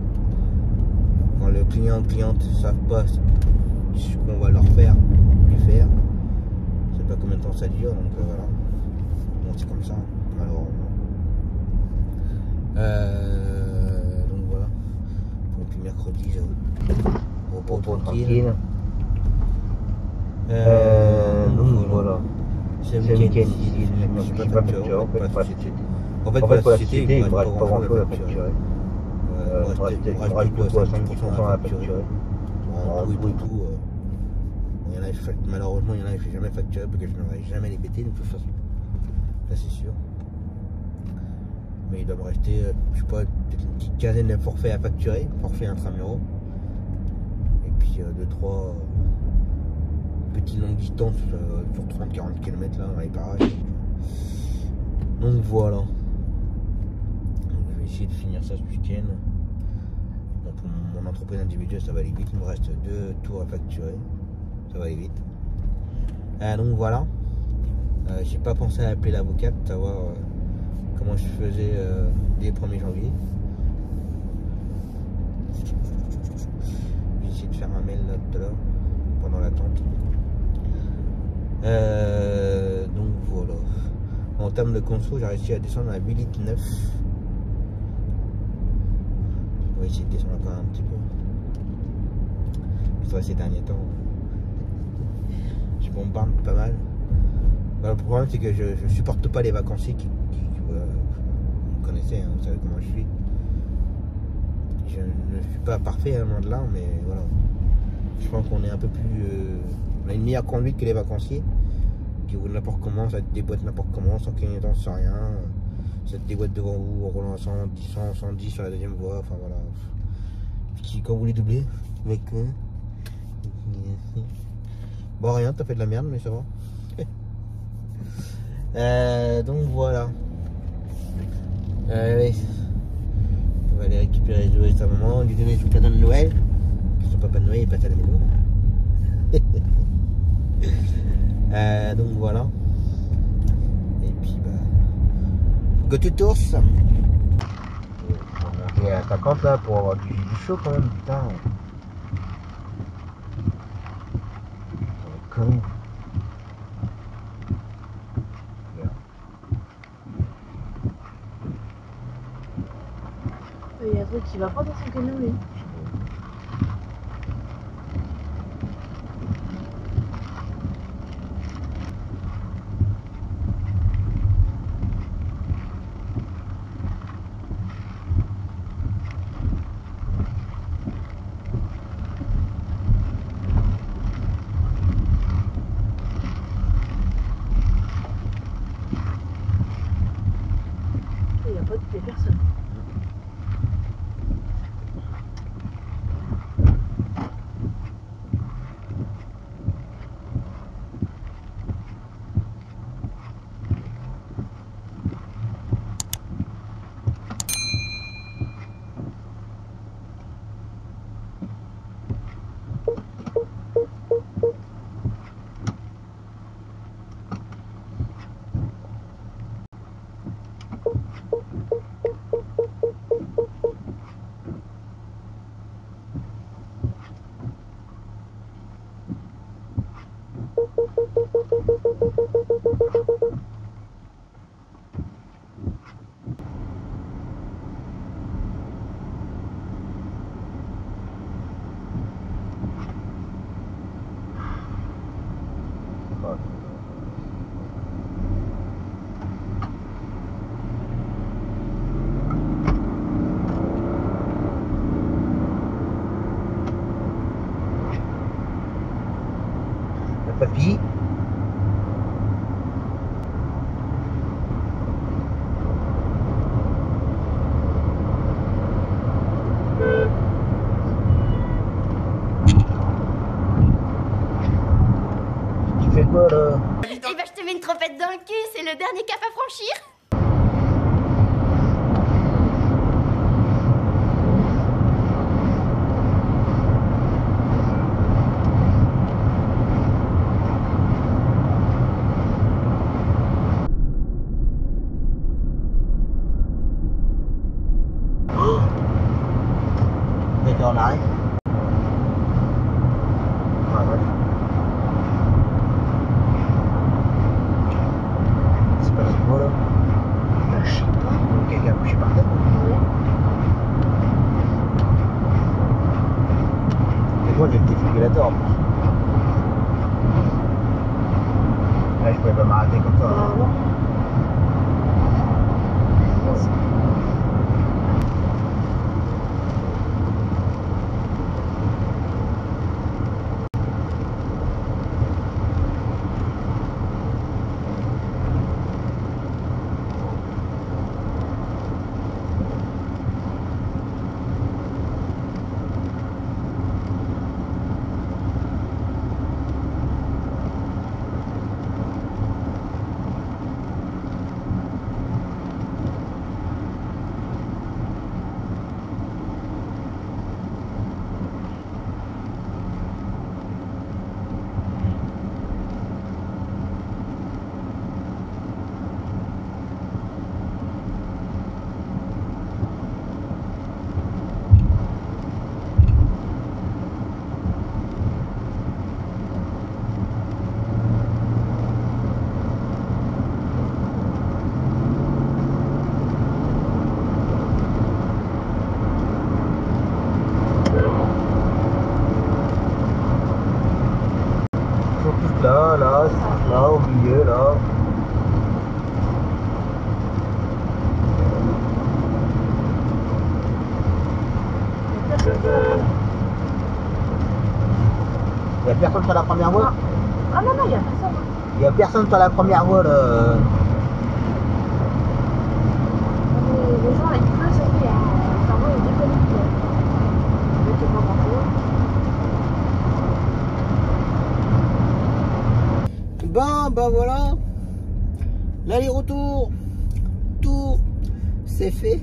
Quand le cliente ne savent pas ce qu'on va lui faire, je sais pas combien de temps ça dure, donc voilà. Bon c'est comme ça, malheureusement. Donc voilà. Donc puis mercredi, repos tranquille. Donc voilà. C'est le week-end ici, je ne suis pas facturé, en fait, pas la société. En fait, pour la société, il ne me reste pas grand chose à facturer. Il me reste du coup à 5% à facturer. En tout et tout. Malheureusement, il y en a que je n'ai jamais facturé parce que je n'aurai jamais les BT de toute façon. Ça c'est sûr. Mais il doit me rester, je sais pas, peut-être une petite quinzaine de forfaits à facturer, forfait intramuros. Et puis 2-3 petites longues distances sur 30-40 km là, dans les parages. Donc voilà. Donc, je vais essayer de finir ça ce week-end. Bon, pour mon entreprise individuelle, ça va aller vite. Il me reste 2 tours à facturer. Ça va aller vite. Donc voilà. J'ai pas pensé à appeler l'avocate, savoir comment je faisais dès le 1er janvier. J'ai essayé de faire un mail là tout à l'heure, pendant l'attente. Donc voilà. En termes de conso, j'ai réussi à descendre à 8,9 litres. On va essayer de descendre encore un petit peu. C'est vrai ces derniers temps. Je bombarde pas mal. Alors, le problème c'est que je supporte pas les vacanciers qui vous me connaissez, hein, vous savez comment je suis. Je ne suis pas parfait loin de là, mais voilà. Je pense qu'on est un peu plus. On a une meilleure conduite que les vacanciers qui roulent n'importe comment, ça te déboîte n'importe comment, sans clignotant, sans rien. Ça te déboîte devant vous en roulant à 110, 110 sur la deuxième voie, enfin voilà. Quand vous les doublez, avec bon, rien, t'as fait de la merde, mais ça va. Donc voilà. Allez. On va aller récupérer les jouets à maman, lui donner son cadeau de Noël. Son papa de Noël est passé à la maison. Donc voilà. Et puis bah. Go to tours. On va monter à 50 là pour avoir du chaud quand même, putain. Con. Il y a un truc qui va pas dans son camion, lui. Il n'y a pas de personne. papy. Tu fais quoi là? Eh ben, je te mets une trompette dans le cul, c'est le dernier cap à franchir. T'es en arrêt? Ah ouais. C'est pas quoi là? Je sais pas. Quelqu'un a couché par terre? Et moi j'ai le défibrillateur en plus. Là je pouvais pas m'arrêter comme ça. Ah non. Là, au milieu, là. Il n'y a personne sur la première voie? Ah non, non, il n'y a personne. Il n'y a personne sur la première voie, là. Les gens, ils pleuvent, ça fait. Enfin, moi, ils déconnectent. Je sais pas pourquoi. Ben voilà. L'aller-retour. Tout c'est fait.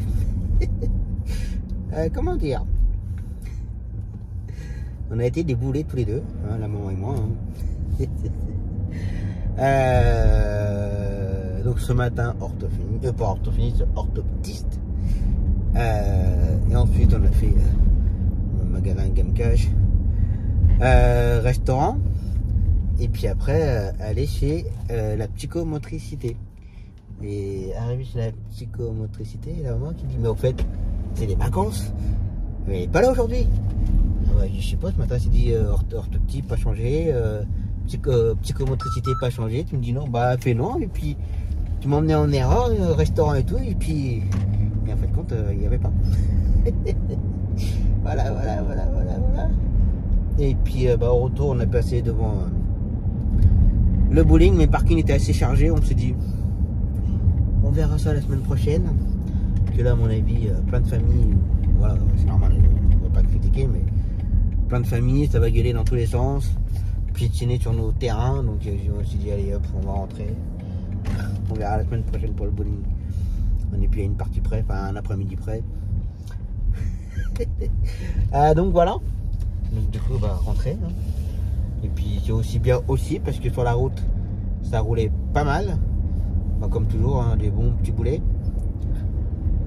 Comment dire? On a été déboulés tous les deux, hein, la maman et moi. Hein. Donc ce matin, orthophonie, pas orthophoniste, orthoptiste. Et ensuite on a fait magasin Game Cash, restaurant. Et puis après, aller chez la psychomotricité. Et arrivé chez la psychomotricité, la maman qui dit, mais au fait, c'est les vacances, mais pas là aujourd'hui. Ah ouais, je sais pas, ce matin, c'est dit orthoptie, pas changé, psychomotricité, pas changé. Tu me dis non, bah fais non, et puis tu m'emmenais en erreur, restaurant et tout, et puis, et en fait, compte, il n'y avait pas. voilà. Et puis, bah, au retour, on a passé devant le bowling, mais le parking était assez chargé, on s'est dit, on verra ça la semaine prochaine. Que là, à mon avis, plein de familles, voilà, c'est normal, on va pas critiquer, mais plein de familles, ça va gueuler dans tous les sens, piétiner sur nos terrains, donc je me suis dit, allez hop, on va rentrer. On verra la semaine prochaine pour le bowling. On est plus à une partie près, enfin un après-midi près. Donc voilà. Donc du coup, on va rentrer. Hein. Et puis c'est aussi bien aussi parce que sur la route, ça roulait pas mal. Bah, comme toujours, hein, des bons petits boulets.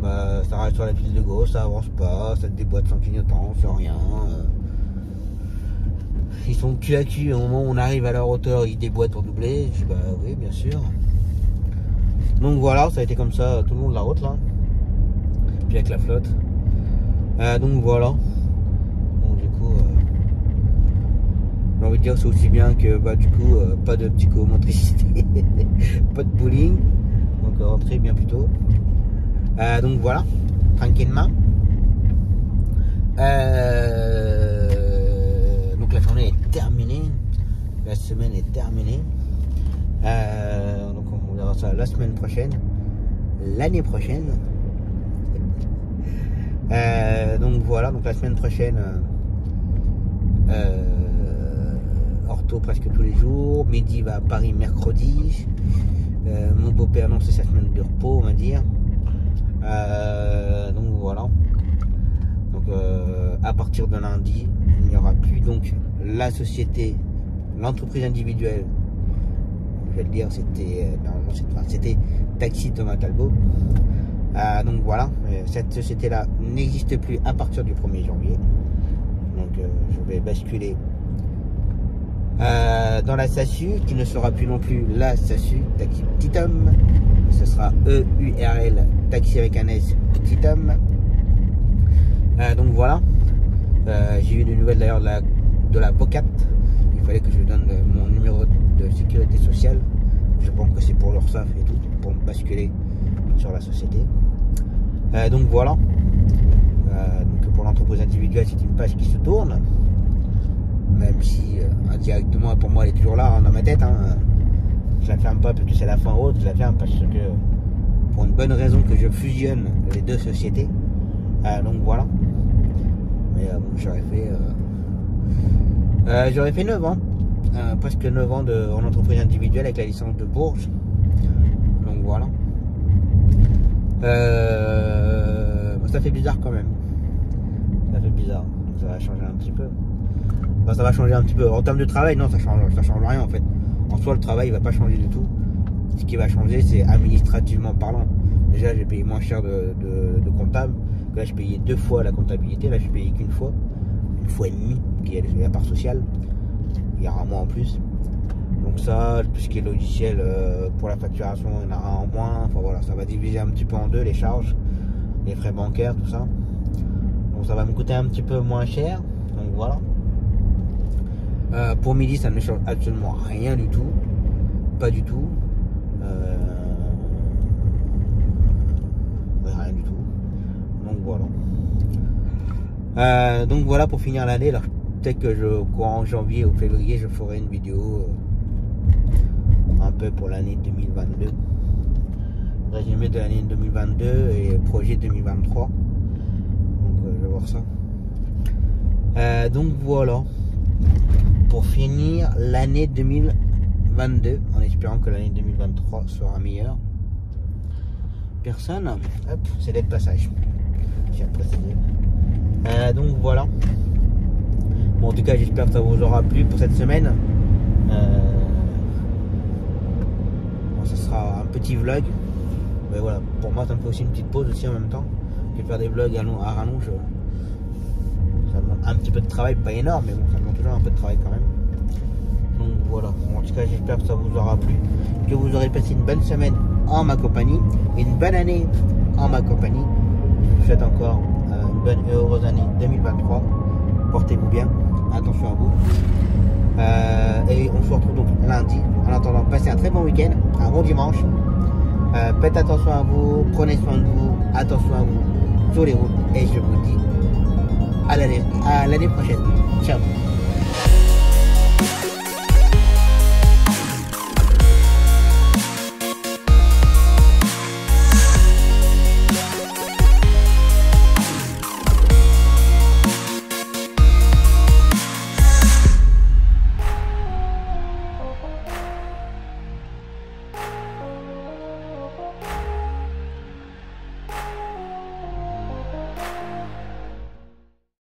Bah, ça reste sur la piste de gauche, ça avance pas, ça te déboîte sans clignotant, sans rien. Ils sont cul à cul, au moment où on arrive à leur hauteur, ils déboîtent pour doubler. Je dis bah oui, bien sûr. Donc voilà, ça a été comme ça tout le long de la route là. Puis avec la flotte. Donc voilà. Bon du coup, j'ai envie de dire c'est aussi bien que bah du coup pas de psychomotricité, pas de bowling. Donc rentrer bien plus tôt. Donc voilà, tranquillement. Donc la journée est terminée. Là semaine est terminée. Donc on verra ça la semaine prochaine, l'année prochaine. Donc voilà, donc la semaine prochaine, ortho presque tous les jours. Mehdi va à Paris mercredi. Mon beau-père, non, c'est sa semaine de repos, on va dire. Donc voilà. Donc à partir de lundi, il n'y aura plus donc la société, l'entreprise individuelle. Je vais le dire, c'était normalement c'était Taxi Thomas Talbot. Donc voilà, cette société-là n'existe plus à partir du 1er janvier. Donc je vais basculer dans la SASU, qui ne sera plus non plus la SASU Taxi Petit Homme. Ce sera EURL Taxi avec un S Petit Homme. Donc voilà, j'ai eu des nouvelles d'ailleurs de la POCAT. Il fallait que je donne mon numéro de sécurité sociale. Je pense que c'est pour l'URSSAF et tout, pour me basculer sur la société. Donc voilà. Donc pour l'entreprise individuelle, c'est une page qui se tourne. Même si indirectement pour moi elle est toujours là dans ma tête. Je la ferme pas parce que c'est la fin haute, je la ferme parce que pour une bonne raison que je fusionne les deux sociétés. Donc voilà. Mais bon, j'aurais fait 9 ans. Presque 9 ans en entreprise individuelle avec la licence de Bourges. Donc voilà. Ça fait bizarre quand même. Ça fait bizarre. Donc ça va changer un petit peu. Enfin, ça va changer un petit peu. En termes de travail, non, ça change rien en fait. En soi, le travail il va pas changer du tout. Ce qui va changer, c'est administrativement parlant. Déjà, j'ai payé moins cher de comptable. Là, je payais 2 fois la comptabilité. Là, je payais qu'une fois. Une fois et demie, qui est la part sociale. Il y aura un mois en plus. Donc ça, tout ce qui est logiciel pour la facturation, il y en aura en moins. Enfin voilà, ça va diviser un petit peu en deux les charges, les frais bancaires, tout ça. Donc ça va me coûter un petit peu moins cher. Donc voilà. Pour Mehdi, ça ne change absolument rien du tout. Pas du tout. Rien du tout. Donc voilà. Donc voilà pour finir l'année. Alors peut-être que en janvier ou février, je ferai une vidéo un peu pour l'année 2022. Résumé de l'année 2022 et projet 2023. Donc je vais voir ça. Donc voilà. Pour finir l'année 2022, en espérant que l'année 2023 sera meilleure. Personne. Hop, c'est des passages. J'ai précisé. Donc voilà. Bon, en tout cas, j'espère que ça vous aura plu pour cette semaine. Bon, ça sera un petit vlog. Mais voilà, pour moi, ça me fait aussi une petite pause aussi en même temps. Je vais faire des vlogs à rallonge. Ça demande un petit peu de travail, pas énorme, mais bon, ça demande toujours un peu de travail quand même. Donc voilà. Bon, en tout cas, j'espère que ça vous aura plu. Que vous aurez passé une bonne semaine en ma compagnie. Une bonne année en ma compagnie. Je vous souhaite encore une bonne et heureuse année 2023. Portez-vous bien, attention à vous. Et on se retrouve donc lundi. En attendant, passez un très bon week-end, un bon dimanche. Faites attention à vous, prenez soin de vous, attention à vous sur les routes. Et je vous dis à l'année prochaine. Ciao.